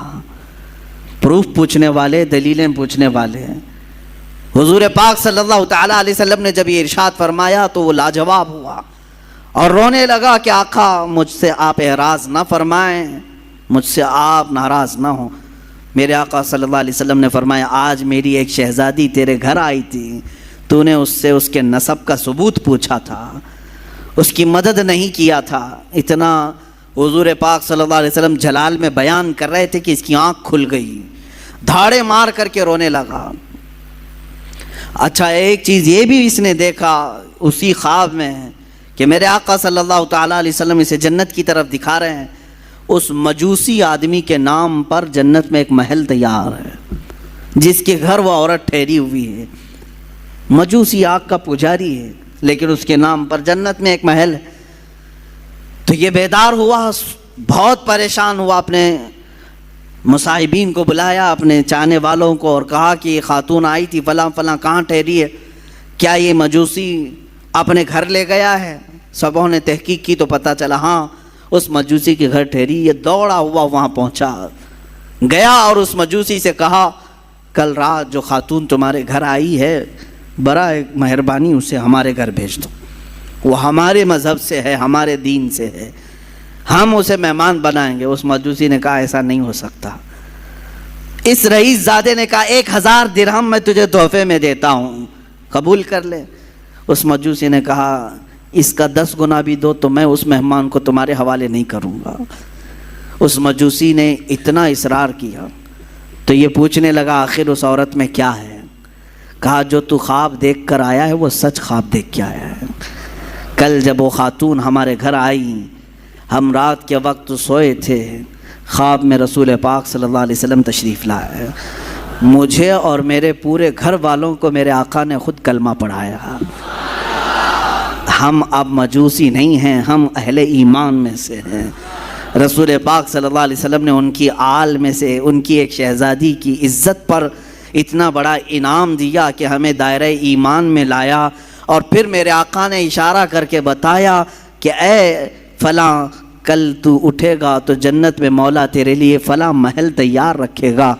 پروف پوچھنے والے، دلیلیں پوچھنے والے۔ حضور پاک صلی اللہ تعالیٰ علیہ وسلم نے جب یہ ارشاد فرمایا تو وہ لاجواب ہوا اور رونے لگا کہ آقا مجھ سے آپ اعراض نہ فرمائیں، مجھ سے آپ ناراض نہ ہوں۔ میرے آقا صلی اللہ علیہ وسلم نے فرمایا آج میری ایک شہزادی تیرے گھر آئی تھی، تو نے اس سے اس کے نسب کا ثبوت پوچھا تھا، اس کی مدد نہیں کیا تھا۔ اتنا حضور پاک صلی اللہ علیہ وسلم جلال میں بیان کر رہے تھے کہ اس کی آنکھ کھل گئی، دھاڑے مار کر کے رونے لگا۔ اچھا ایک چیز یہ بھی اس نے دیکھا اسی خواب میں کہ میرے آقا صلی اللہ تعالیٰ علیہ وسلم اسے جنت کی طرف دکھا رہے ہیں، اس مجوسی آدمی کے نام پر جنت میں ایک محل تیار ہے، جس کے گھر وہ عورت ٹھہری ہوئی ہے، مجوسی آگ کا پجاری ہے، لیکن اس کے نام پر جنت میں ایک محل ہے۔ تو یہ بیدار ہوا، بہت پریشان ہوا، اپنے مصاحبین کو بلایا، اپنے چاہنے والوں کو، اور کہا کہ یہ خاتون آئی تھی فلاں فلاں کہاں ٹھہری ہے، کیا یہ مجوسی اپنے گھر لے گیا ہے؟ سبوں نے تحقیق کی تو پتہ چلا ہاں اس مجوسی کے گھر ٹھہری۔ یہ دوڑا ہوا وہاں پہنچا، گیا اور اس مجوسی سے کہا کل رات جو خاتون تمہارے گھر آئی ہے برائے مہربانی اسے ہمارے گھر بھیج دو، وہ ہمارے مذہب سے ہے، ہمارے دین سے ہے، ہم اسے مہمان بنائیں گے۔ اس مجوسی نے کہا ایسا نہیں ہو سکتا۔ اس رئیس زادے نے کہا 1000 درہم میں تجھے تحفے میں دیتا ہوں، قبول کر لے۔ اس مجوسی نے کہا اس کا 10 گنا بھی دو تو میں اس مہمان کو تمہارے حوالے نہیں کروں گا۔ اس مجوسی نے اتنا اصرار کیا تو یہ پوچھنے لگا آخر اس عورت میں کیا ہے؟ کہا جو تو خواب دیکھ کر آیا ہے وہ سچ خواب دیکھ کے آیا ہے۔ کل جب وہ خاتون ہمارے گھر آئی، ہم رات کے وقت سوئے تھے، خواب میں رسول پاک صلی اللہ علیہ وسلم تشریف لائے، مجھے اور میرے پورے گھر والوں کو میرے آقا نے خود کلمہ پڑھایا۔ ہم اب مجوسی نہیں ہیں، ہم اہل ایمان میں سے ہیں۔ رسول پاک صلی اللہ علیہ وسلم نے ان کی آل میں سے ان کی ایک شہزادی کی عزت پر اتنا بڑا انعام دیا کہ ہمیں دائرہ ایمان میں لایا، اور پھر میرے آقا نے اشارہ کر کے بتایا کہ اے فلاں کل تو اٹھے گا تو جنت میں مولا تیرے لیے فلاں محل تیار رکھے گا۔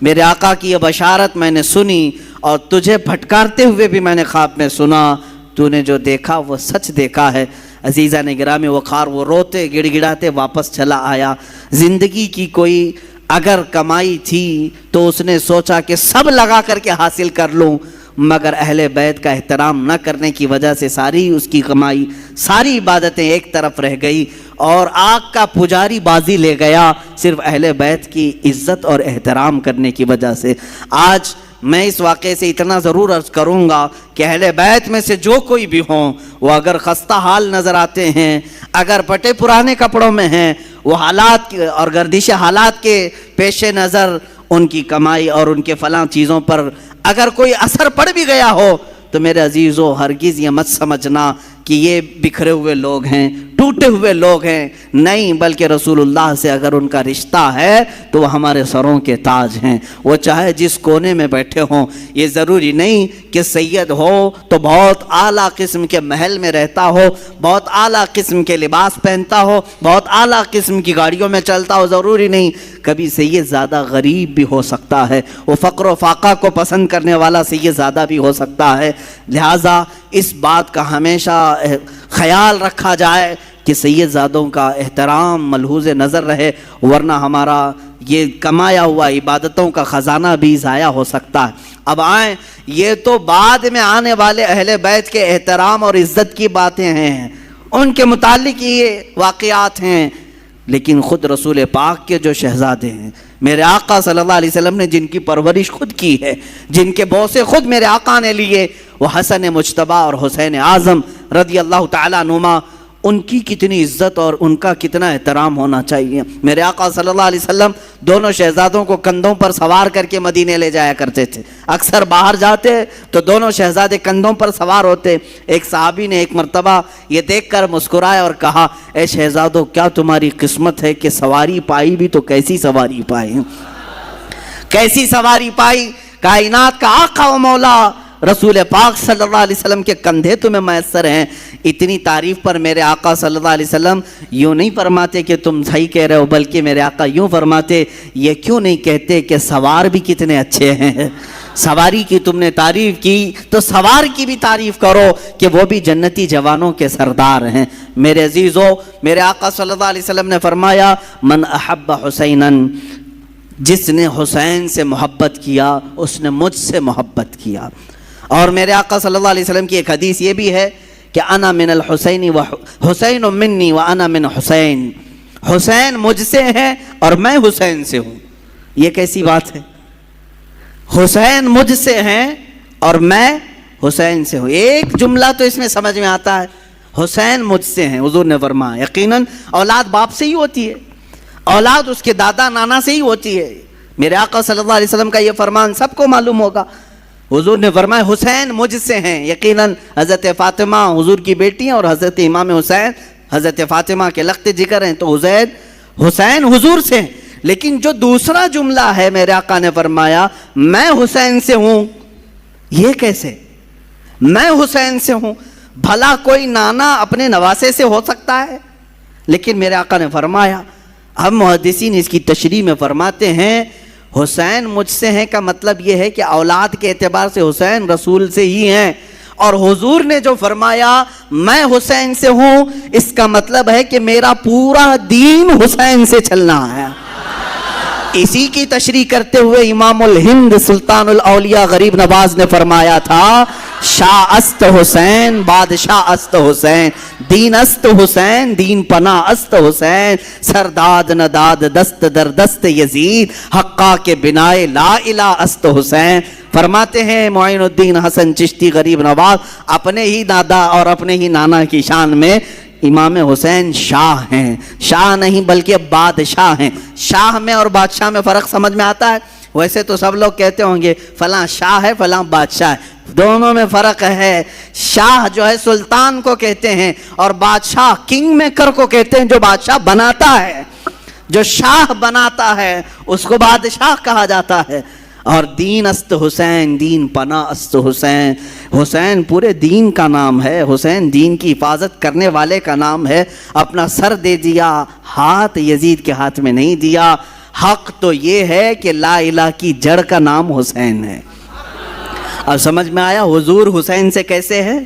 میرے آقا کی یہ بشارت میں نے سنی اور تجھے بھٹکارتے ہوئے بھی میں نے خواب میں سنا، تو نے جو دیکھا وہ سچ دیکھا ہے۔ عزیزہ نے گرامی وقار وہ روتے گڑ گڑاتے واپس چلا آیا۔ زندگی کی کوئی اگر کمائی تھی تو اس نے سوچا کہ سب لگا کر کے حاصل کر لوں، مگر اہل بیت کا احترام نہ کرنے کی وجہ سے ساری اس کی کمائی، ساری عبادتیں ایک طرف رہ گئی، اور آگ کا پجاری بازی لے گیا صرف اہل بیت کی عزت اور احترام کرنے کی وجہ سے۔ آج میں اس واقعے سے اتنا ضرور عرض کروں گا کہ اہل بیت میں سے جو کوئی بھی ہوں، وہ اگر خستہ حال نظر آتے ہیں، اگر پٹے پرانے کپڑوں میں ہیں، وہ حالات اور گردش حالات کے پیش نظر ان کی کمائی اور ان کے فلاں چیزوں پر اگر کوئی اثر پڑ بھی گیا ہو تو میرے عزیزو ہرگز یہ مت سمجھنا کہ یہ بکھرے ہوئے لوگ ہیں، ٹوٹے ہوئے لوگ ہیں، نہیں، بلکہ رسول اللہ سے اگر ان کا رشتہ ہے تو وہ ہمارے سروں کے تاج ہیں۔ وہ چاہے جس کونے میں بیٹھے ہوں، یہ ضروری نہیں کہ سید ہو تو بہت اعلیٰ قسم کے محل میں رہتا ہو، بہت اعلیٰ قسم کے لباس پہنتا ہو، بہت اعلیٰ قسم کی گاڑیوں میں چلتا ہو، ضروری نہیں۔ کبھی سید زیادہ غریب بھی ہو سکتا ہے، وہ فقر و فاقہ کو پسند کرنے والا سید زیادہ بھی ہو سکتا ہے۔ لہٰذا اس بات کا ہمیشہ خیال رکھا جائے کہ سید زادوں کا احترام ملحوظ نظر رہے، ورنہ ہمارا یہ کمایا ہوا عبادتوں کا خزانہ بھی ضائع ہو سکتا ہے۔ اب آئیں، یہ تو بعد میں آنے والے اہل بیت کے احترام اور عزت کی باتیں ہیں، ان کے متعلق یہ واقعات ہیں، لیکن خود رسول پاک کے جو شہزادے ہیں، میرے آقا صلی اللہ علیہ وسلم نے جن کی پرورش خود کی ہے، جن کے بوسے خود میرے آقا نے لیے، وہ حسن مجتبیٰ اور حسین اعظم رضی اللہ تعالیٰ عنہما، ان کی کتنی عزت اور ان کا کتنا احترام ہونا چاہیے۔ میرے آقا صلی اللہ علیہ وسلم دونوں شہزادوں کو کندھوں پر سوار کر کے مدینے لے جایا کرتے تھے۔ اکثر باہر جاتے تو دونوں شہزادے کندھوں پر سوار ہوتے۔ ایک صحابی نے ایک مرتبہ یہ دیکھ کر مسکرایا اور کہا، اے شہزادوں، کیا تمہاری قسمت ہے کہ سواری پائی بھی تو کیسی سواری پائی، کیسی سواری پائی؟ کائنات کا آقا و مولا رسول پاک صلی اللہ علیہ وسلم کے کندھے تمہیں میسر ہیں۔ اتنی تعریف پر میرے آقا صلی اللہ علیہ وسلم یوں نہیں فرماتے کہ تم صحیح کہہ رہے ہو، بلکہ میرے آقا یوں فرماتے، یہ کیوں نہیں کہتے کہ سوار بھی کتنے اچھے ہیں؟ سواری کی تم نے تعریف کی تو سوار کی بھی تعریف کرو کہ وہ بھی جنتی جوانوں کے سردار ہیں۔ میرے عزیزو، میرے آقا صلی اللہ علیہ وسلم نے فرمایا، من احب حسینن، جس نے حسین سے محبت کیا اس نے مجھ سے محبت کیا۔ اور میرے آقا صلی اللہ علیہ وسلم کی ایک حدیث یہ بھی ہے کہ انا من الحسین و حسین منی و انا من حسین، حسین مجھ سے ہے اور میں حسین سے ہوں۔ یہ کیسی بات ہے؟ حسین مجھ سے ہیں اور میں حسین سے ہوں۔ ایک جملہ تو اس میں سمجھ میں آتا ہے، حسین مجھ سے ہیں۔ حضور نے فرمایا یقیناً اولاد باپ سے ہی ہوتی ہے، اولاد اس کے دادا نانا سے ہی ہوتی ہے۔ میرے آقا صلی اللہ علیہ وسلم کا یہ فرمان سب کو معلوم ہوگا۔ حضور نے فرمایا حسین مجھ سے ہیں۔ یقیناً حضرت فاطمہ حضور کی بیٹی ہیں اور حضرت امام حسین حضرت فاطمہ کے لخت جگر ہیں، تو حسین حضور سے ہیں۔ لیکن جو دوسرا جملہ ہے، میرے آقا نے فرمایا میں حسین سے ہوں، یہ کیسے؟ میں حسین سے ہوں؟ بھلا کوئی نانا اپنے نواسے سے ہو سکتا ہے؟ لیکن میرے آقا نے فرمایا، ہم محدثین اس کی تشریح میں فرماتے ہیں حسین مجھ سے ہیں کا مطلب یہ ہے کہ اولاد کے اعتبار سے حسین رسول سے ہی ہیں، اور حضور نے جو فرمایا میں حسین سے ہوں، اس کا مطلب ہے کہ میرا پورا دین حسین سے چلنا ہے۔ اسی کی تشریح کرتے ہوئے امام الہند سلطان الاولیاء غریب نواز نے فرمایا تھا، شاہ است حسین بادشاہ است حسین، دین است حسین دین پناہ است حسین، سرداد نداد دست در دست یزید، حقا کے بنائے لا الہ است حسین۔ فرماتے ہیں معین الدین حسن چشتی غریب نواز اپنے ہی دادا اور اپنے ہی نانا کی شان میں امام حسین شاہ ہیں، شاہ نہیں بلکہ بادشاہ ہیں۔ شاہ میں اور بادشاہ میں فرق سمجھ میں آتا ہے؟ ویسے تو سب لوگ کہتے ہوں گے فلاں شاہ ہے فلاں بادشاہ ہے، دونوں میں فرق ہے۔ شاہ جو ہے سلطان کو کہتے ہیں، اور بادشاہ کنگ میکر کو کہتے ہیں، جو بادشاہ بناتا ہے، جو شاہ بناتا ہے اس کو بادشاہ کہا جاتا ہے۔ اور دین است حسین دین پناہ است حسین، حسین پورے دین کا نام ہے، حسین دین کی حفاظت کرنے والے کا نام ہے۔ اپنا سر دے دیا، ہاتھ یزید کے ہاتھ میں نہیں دیا۔ حق تو یہ ہے کہ لا الہ کی جڑ کا نام حسین ہے۔ اب سمجھ میں آیا حضور حسین سے کیسے ہے؟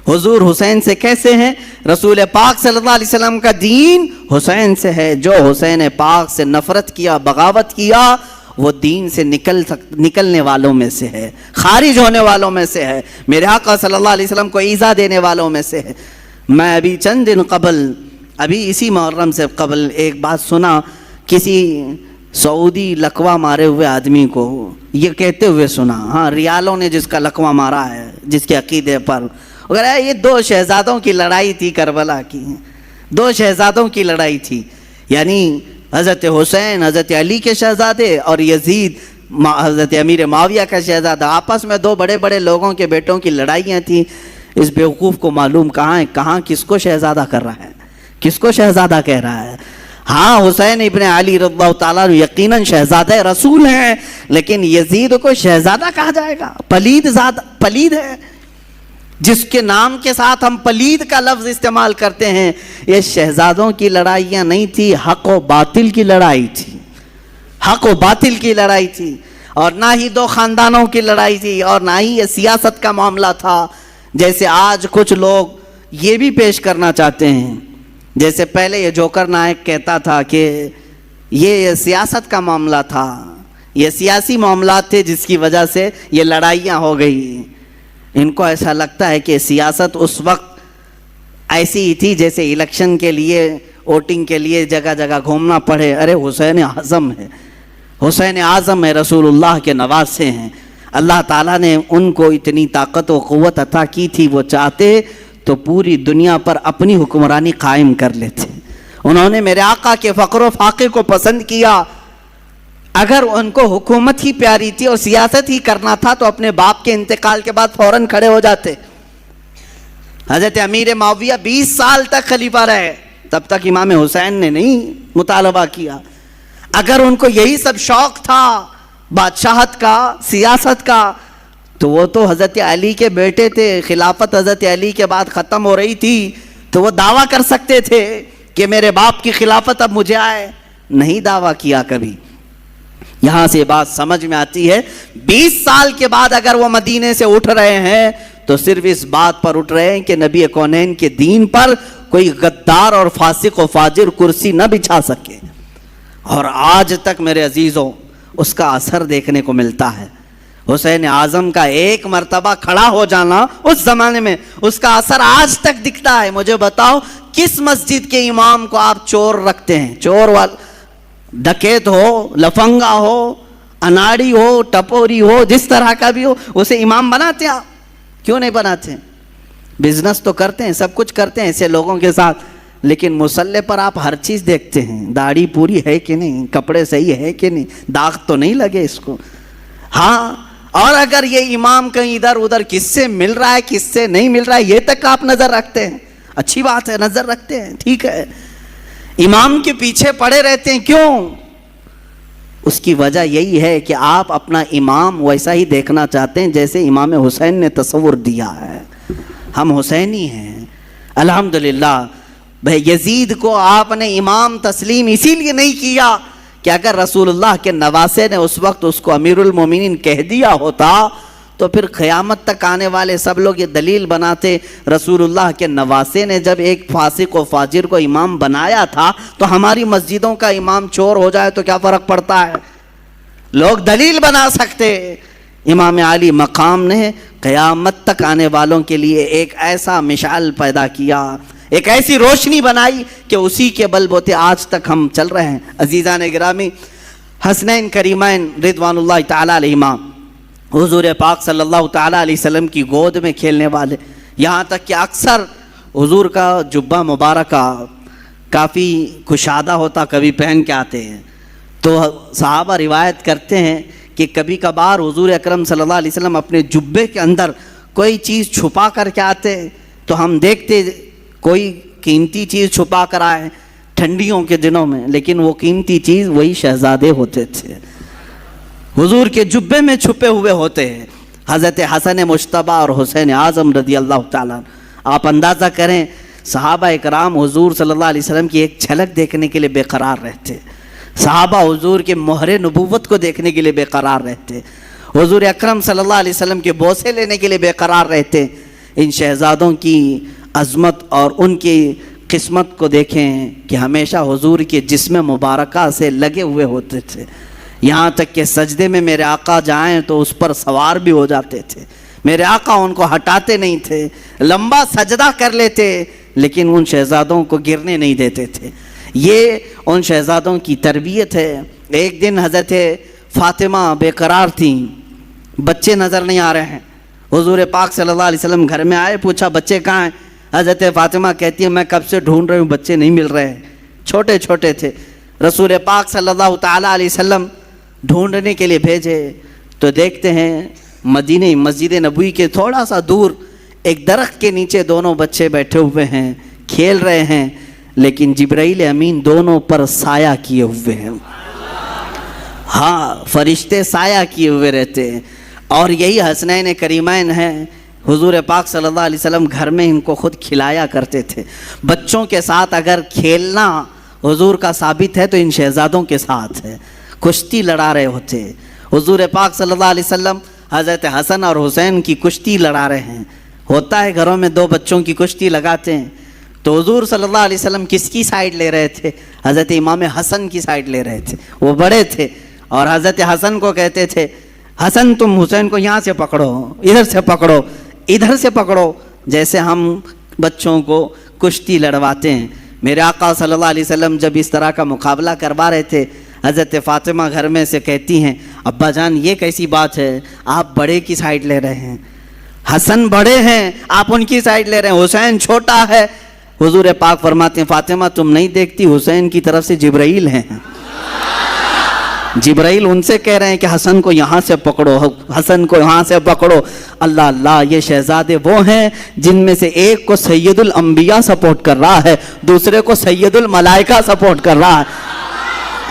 حضور حسین سے کیسے ہیں؟ رسول پاک صلی اللہ علیہ وسلم کا دین حسین سے ہے۔ جو حسین پاک سے نفرت کیا، بغاوت کیا، وہ دین سے نکلنے والوں میں سے ہے، خارج ہونے والوں میں سے ہے، میرے آقا صلی اللہ علیہ وسلم کو ایذا دینے والوں میں سے ہے۔ میں ابھی چند دن قبل، ابھی اسی محرم سے قبل ایک بات سنا، کسی سعودی لقوہ مارے ہوئے آدمی کو یہ کہتے ہوئے سنا، ہاں ریالوں نے جس کا لقوہ مارا ہے جس کے عقیدے پر، اگر یہ 2 شہزادوں کی لڑائی تھی کربلا کی، 2 شہزادوں کی لڑائی تھی، یعنی حضرت حسین حضرت علی کے شہزادے اور یزید حضرت امیر معاویہ کا شہزادہ، آپس میں 2 بڑے بڑے لوگوں کے بیٹوں کی لڑائیاں تھیں۔ اس بیوقوف کو معلوم کہاں ہے، کہاں کس کو شہزادہ کر رہا ہے، کس کو شہزادہ کہہ رہا ہے۔ ہاں حسین ابن علی رضی اللہ تعالیٰ یقیناً شہزادہ رسول ہیں، لیکن یزید کو شہزادہ کہا جائے گا؟ پلید ہے، جس کے نام کے ساتھ ہم پلید کا لفظ استعمال کرتے ہیں۔ یہ شہزادوں کی لڑائیاں نہیں تھی، حق و باطل کی لڑائی تھی، حق و باطل کی لڑائی تھی، اور نہ ہی 2 خاندانوں کی لڑائی تھی، اور نہ ہی یہ سیاست کا معاملہ تھا، جیسے آج کچھ لوگ یہ بھی پیش کرنا چاہتے ہیں۔ جیسے پہلے یہ جوکر نائک کہتا تھا کہ یہ سیاست کا معاملہ تھا، یہ سیاسی معاملات تھے جس کی وجہ سے یہ لڑائیاں ہو گئی۔ ان کو ایسا لگتا ہے کہ سیاست اس وقت ایسی ہی تھی جیسے الیکشن کے لیے، ووٹنگ کے لیے جگہ جگہ گھومنا پڑے۔ ارے حسین اعظم ہے، حسین اعظم ہے، رسول اللہ کے نواسے ہیں۔ اللہ تعالیٰ نے ان کو اتنی طاقت و قوت عطا کی تھی، وہ چاہتے تو پوری دنیا پر اپنی حکمرانی قائم کر لیتے. انہوں نے میرے آقا کے فقر و فاقے کو پسند کیا. اگر ان کو حکومت ہی پیاری تھی اور سیاست ہی کرنا تھا تو اپنے باپ کے انتقال کے بعد فوراً کھڑے ہو جاتے. حضرت امیر معاویہ 20 سال تک خلیفہ رہے, تب تک امام حسین نے نہیں مطالبہ کیا. اگر ان کو یہی سب شوق تھا بادشاہت کا, سیاست کا, تو وہ تو حضرت علی کے بیٹے تھے. خلافت حضرت علی کے بعد ختم ہو رہی تھی تو وہ دعویٰ کر سکتے تھے کہ میرے باپ کی خلافت اب مجھے آئے. نہیں دعویٰ کیا کبھی. یہاں سے بات سمجھ میں آتی ہے 20 سال کے بعد اگر وہ مدینے سے اٹھ رہے ہیں تو صرف اس بات پر اٹھ رہے ہیں کہ نبی کونین کے دین پر کوئی غدار اور فاسق و فاجر کرسی نہ بچھا سکے. اور آج تک میرے عزیزوں اس کا اثر دیکھنے کو ملتا ہے. حسین اعظم کا ایک مرتبہ کھڑا ہو جانا اس زمانے میں, اس کا اثر آج تک دکھتا ہے. مجھے بتاؤ کس مسجد کے امام کو آپ چور رکھتے ہیں؟ چور ڈکیت ہو, لفنگا ہو, اناڑی ہو, ٹپوری ہو, جس طرح کا بھی ہو, اسے امام بناتے ہیں آپ؟ کیوں نہیں بناتے؟ بزنس تو کرتے ہیں, سب کچھ کرتے ہیں ایسے لوگوں کے ساتھ, لیکن مصلے پر آپ ہر چیز دیکھتے ہیں. داڑھی پوری ہے کہ نہیں, کپڑے صحیح ہے کہ نہیں, داغ تو نہیں لگے اس کو. ہاں, اور اگر یہ امام کہیں ادھر ادھر کس سے مل رہا ہے کس سے نہیں مل رہا ہے یہ تک آپ نظر رکھتے ہیں. اچھی بات ہے, نظر رکھتے ہیں, ٹھیک ہے. امام کے پیچھے پڑے رہتے ہیں, کیوں؟ اس کی وجہ یہی ہے کہ آپ اپنا امام ویسا ہی دیکھنا چاہتے ہیں جیسے امام حسین نے تصور دیا ہے. ہم حسینی ہیں الحمدللہ. یزید کو آپ نے امام تسلیم اسی لیے نہیں کیا کہ اگر رسول اللہ کے نواسے نے اس وقت اس کو امیر المومنین کہہ دیا ہوتا تو پھر قیامت تک آنے والے سب لوگ یہ دلیل بناتے رسول اللہ کے نواسے نے جب ایک فاسق و فاجر کو امام بنایا تھا تو ہماری مسجدوں کا امام چور ہو جائے تو کیا فرق پڑتا ہے؟ لوگ دلیل بنا سکتے. امام علی مقام نے قیامت تک آنے والوں کے لیے ایک ایسا مشعل پیدا کیا, ایک ایسی روشنی بنائی کہ اسی کے بل بوتے آج تک ہم چل رہے ہیں. عزیزان گرامی, حسنین کریمین رضوان اللہ تعالی علیہما حضور پاک صلی اللہ تعالی علیہ وسلم کی گود میں کھیلنے والے, یہاں تک کہ اکثر حضور کا جبہ مبارکہ کافی کشادہ ہوتا, کبھی پہن کے آتے ہیں. تو صحابہ روایت کرتے ہیں کہ کبھی کبھار حضور اکرم صلی اللہ علیہ وسلم اپنے جبے کے اندر کوئی چیز چھپا کر کے آتے تو ہم دیکھتے کوئی قیمتی چیز چھپا کر آئے ٹھنڈیوں کے دنوں میں, لیکن وہ قیمتی چیز وہی شہزادے ہوتے تھے, حضور کے جبے میں چھپے ہوئے ہوتے ہیں. حضرت حسن مجتبیٰ اور حسین اعظم رضی اللہ تعالیٰ. آپ اندازہ کریں صحابہ اکرام حضور صلی اللہ علیہ وسلم کی ایک جھلک دیکھنے کے لیے بے قرار رہتے, صحابہ حضور کے مہر نبوت کو دیکھنے کے لیے بے قرار رہتے, حضور اکرم صلی اللہ علیہ وسلم کے بوسے لینے کے لیے بے قرار رہتے. ان شہزادوں کی عظمت اور ان کی قسمت کو دیکھیں کہ ہمیشہ حضور کے جسم مبارکہ سے لگے ہوئے ہوتے تھے, یہاں تک کہ سجدے میں میرے آقا جائیں تو اس پر سوار بھی ہو جاتے تھے. میرے آقا ان کو ہٹاتے نہیں تھے, لمبا سجدہ کر لیتے لیکن ان شہزادوں کو گرنے نہیں دیتے تھے. یہ ان شہزادوں کی تربیت ہے. ایک دن حضرت فاطمہ بے قرار تھیں, بچے نظر نہیں آ رہے ہیں. حضور پاک صلی اللہ علیہ وسلم گھر میں آئے, پوچھا بچے کہاں ہیں؟ حضرت فاطمہ کہتی ہیں میں کب سے ڈھونڈ رہی ہوں, بچے نہیں مل رہے, چھوٹے چھوٹے تھے. رسول پاک صلی اللہ تعالیٰ علیہ وسلم ڈھونڈنے کے لیے بھیجے تو دیکھتے ہیں مدینہ مسجد نبوی کے تھوڑا سا دور ایک درخت کے نیچے دونوں بچے بیٹھے ہوئے ہیں, کھیل رہے ہیں, لیکن جبرائیل امین دونوں پر سایہ کیے ہوئے ہیں. ہاں, فرشتے سایہ کیے ہوئے رہتے ہیں. اور یہی حسنین کریمین ہیں. حضور پاک صلی اللہ علیہ وسلم گھر میں ان کو خود کھلایا کرتے تھے. بچوں کے ساتھ اگر کھیلنا حضور کا ثابت ہے تو ان شہزادوں کے ساتھ ہے. کشتی لڑا رہے ہوتے حضور پاک صلی اللہ علیہ وسلم, حضرت حسن اور حسین کی کشتی لڑا رہے ہیں. ہوتا ہے گھروں میں دو بچوں کی کشتی لگاتے ہیں, تو حضور صلی اللہ علیہ وسلم کس کی سائیڈ لے رہے تھے؟ حضرت امام حسن کی سائیڈ لے رہے تھے. وہ بڑے تھے اور حضرت حسن کو کہتے تھے حسن تم حسین کو یہاں سے پکڑو, ادھر سے پکڑو, ادھر سے پکڑو, جیسے ہم بچوں کو کشتی لڑواتے ہیں. میرے آقا صلی اللہ علیہ وسلم جب اس طرح کا مقابلہ کروا رہے تھے, حضرت فاطمہ گھر میں سے کہتی ہیں ابا جان یہ کیسی بات ہے, آپ بڑے کی سائیڈ لے رہے ہیں. حسن بڑے ہیں آپ ان کی سائڈ لے رہے ہیں، حسین چھوٹا ہے۔ حضور پاک فرماتے ہیں فاطمہ تم نہیں دیکھتی حسین کی طرف سے جبرائیل ہیں، جبرائیل ان سے کہہ رہے ہیں کہ حسن کو یہاں سے پکڑو، حسن کو یہاں سے پکڑو۔ اللہ اللہ، یہ شہزادے وہ ہیں جن میں سے ایک کو سید الانبیاء سپورٹ کر رہا ہے، دوسرے کو سید الملائکہ سپورٹ کر رہا ہے۔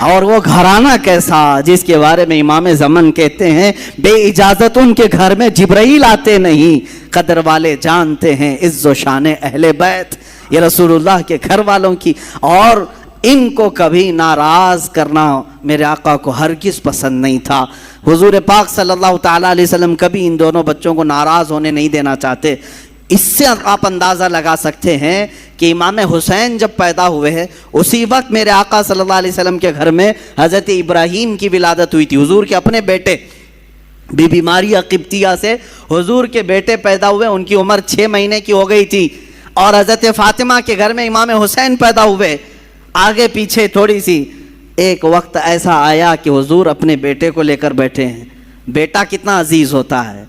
اور وہ گھرانہ کیسا جس کے بارے میں امام زمن کہتے ہیں بے اجازت ان کے گھر میں جبرائیل آتے نہیں، قدر والے جانتے ہیں عز و شان اہل بیت، یہ رسول اللہ کے گھر والوں کی، اور ان کو کبھی ناراض کرنا میرے آقا کو ہرگز پسند نہیں تھا۔ حضور پاک صلی اللہ تعالیٰ علیہ وسلم کبھی ان دونوں بچوں کو ناراض ہونے نہیں دینا چاہتے۔ اس سے آپ اندازہ لگا سکتے ہیں کہ امام حسین جب پیدا ہوئے ہیں اسی وقت میرے آقا صلی اللہ علیہ وسلم کے گھر میں حضرت ابراہیم کی ولادت ہوئی تھی۔ حضور کے اپنے بیٹے بی بی ماریہ قبطیہ سے حضور کے بیٹے پیدا ہوئے، ان کی عمر 6 مہینے کی ہو گئی تھی، اور حضرت فاطمہ کے گھر میں امام حسین پیدا ہوئے۔ آگے پیچھے تھوڑی سی ایک وقت ایسا آیا کہ حضور اپنے بیٹے کو لے کر بیٹھے ہیں۔ بیٹا کتنا عزیز ہوتا ہے،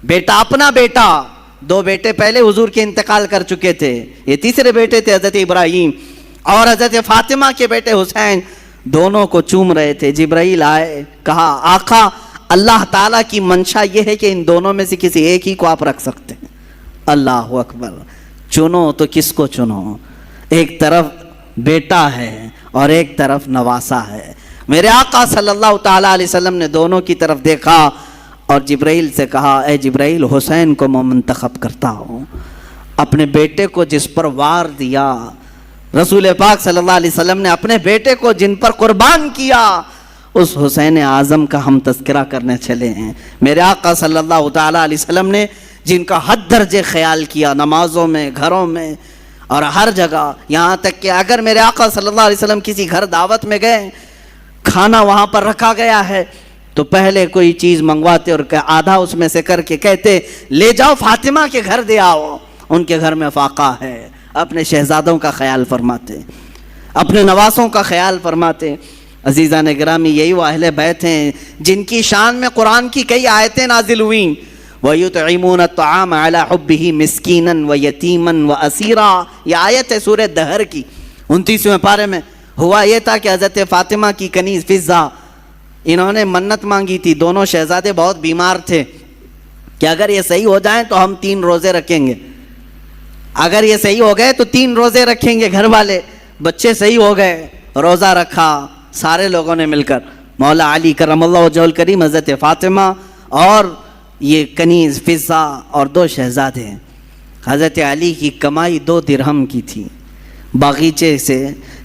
بیٹا اپنا بیٹا، 2 بیٹے پہلے حضور کے انتقال کر چکے تھے، یہ تیسرے بیٹے تھے حضرت ابراہیم، اور حضرت فاطمہ کے بیٹے حسین دونوں کو چوم رہے تھے۔ جبرائیل آئے، کہا آقا اللہ تعالیٰ کی منشا یہ ہے کہ ان دونوں میں سے کسی ایک ہی کو آپ رکھ سکتے ہیں۔ اللہ اکبر، چنو تو کس کو چنو؟ ایک طرف بیٹا ہے اور ایک طرف نواسا ہے۔ میرے آقا صلی اللہ تعالیٰ علیہ وسلم نے دونوں کی طرف دیکھا اور جبرائیل سے کہا اے جبرائیل حسین کو میں منتخب کرتا ہوں، اپنے بیٹے کو جس پر وار دیا، رسول پاک صلی اللہ علیہ وسلم نے اپنے بیٹے کو جن پر قربان کیا، اس حسین اعظم کا ہم تذکرہ کرنے چلے ہیں۔ میرے آقا صلی اللہ تعالیٰ علیہ وسلم نے جن کا حد درجے خیال کیا، نمازوں میں، گھروں میں اور ہر جگہ، یہاں تک کہ اگر میرے آقا صلی اللہ علیہ وسلم کسی گھر دعوت میں گئے، کھانا وہاں پر رکھا گیا ہے تو پہلے کوئی چیز منگواتے اور آدھا اس میں سے کر کے کہتے لے جاؤ فاطمہ کے گھر دے آؤ، ان کے گھر میں فاقہ ہے۔ اپنے شہزادوں کا خیال فرماتے، اپنے نواسوں کا خیال فرماتے۔ عزیزان گرامی، یہی وہ اہل بیت ہیں جن کی شان میں قرآن کی کئی آیتیں نازل ہوئیں۔ وَيُطْعِمُونَ الطَّعَامَ عَلَىٰ حُبِّهِ مِسْكِينًا وَيَتِيمًا وَأَسِيرًا، یہ آیت ہے سورہ دہر کی 29ویں پارے میں۔ ہوا یہ تھا کہ حضرت فاطمہ کی کنیز فضہ، انہوں نے منت مانگی تھی، دونوں شہزادے بہت بیمار تھے کہ اگر یہ صحیح ہو جائیں تو ہم 3 روزے رکھیں گے، اگر یہ صحیح ہو گئے تو 3 روزے رکھیں گے گھر والے۔ بچے صحیح ہو گئے، روزہ رکھا سارے لوگوں نے مل کر، مولا علی کرم اللہ وجہہ الکریم، حضرت فاطمہ اور یہ کنیز فضہ اور 2 شہزادے۔ حضرت علی کی کمائی 2 درہم کی تھی، باغیچے سے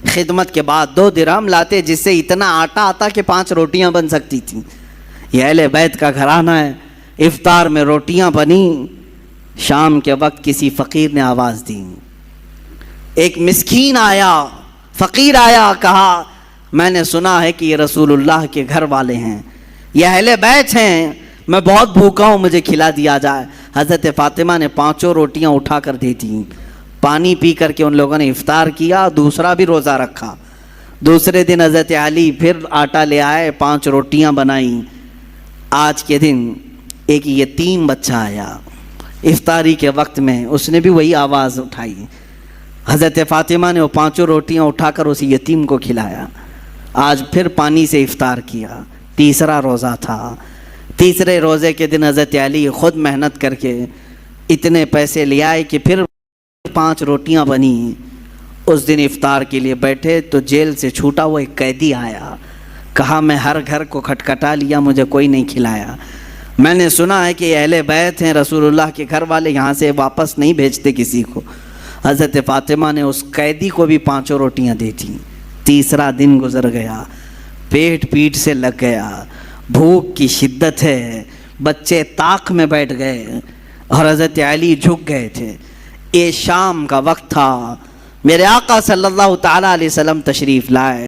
خدمت کے بعد 2 درہم لاتے جس سے اتنا آٹا آتا کہ 5 روٹیاں بن سکتی تھیں۔ یہ اہل بیت کا گھرانہ ہے۔ افطار میں روٹیاں بنی، شام کے وقت کسی فقیر نے آواز دی، ایک مسکین آیا، فقیر آیا، کہا میں نے سنا ہے کہ یہ رسول اللہ کے گھر والے ہیں، یہ اہل بیت ہیں، میں بہت بھوکا ہوں، مجھے کھلا دیا جائے۔ حضرت فاطمہ نے 5 روٹیاں اٹھا کر دی تھیں، پانی پی کر کے ان لوگوں نے افطار کیا، دوسرا بھی روزہ رکھا۔ دوسرے دن حضرت علی پھر آٹا لے آئے، 5 روٹیاں بنائیں۔ آج کے دن ایک یتیم بچہ آیا افطاری کے وقت میں، اس نے بھی وہی آواز اٹھائی، حضرت فاطمہ نے وہ 5 روٹیاں اٹھا کر اس یتیم کو کھلایا۔ آج پھر پانی سے افطار کیا، تیسرا روزہ تھا۔ تیسرے روزے کے دن حضرت علی خود محنت کر کے اتنے پیسے لے آئے کہ پھر 5 روٹیاں بنی۔ اس دن افطار کے لیے بیٹھے تو جیل سے چھوٹا ہوا ایک قیدی آیا، کہا میں ہر گھر کو کھٹکھٹا لیا، مجھے کوئی نہیں کھلایا، میں نے سنا ہے کہ اہل بیت ہیں، رسول اللہ کے گھر والے، یہاں سے واپس نہیں بھیجتے کسی کو۔ حضرت فاطمہ نے اس قیدی کو بھی 5 روٹیاں دی تھیں۔ تیسرا دن گزر گیا، پیٹ پیٹ سے لگ گیا، بھوک کی شدت ہے، بچے طاق میں بیٹھ گئے اور حضرت علی جھک گئے تھے۔ یہ شام کا وقت تھا، میرے آقا صلی اللہ تعالیٰ علیہ وسلم تشریف لائے۔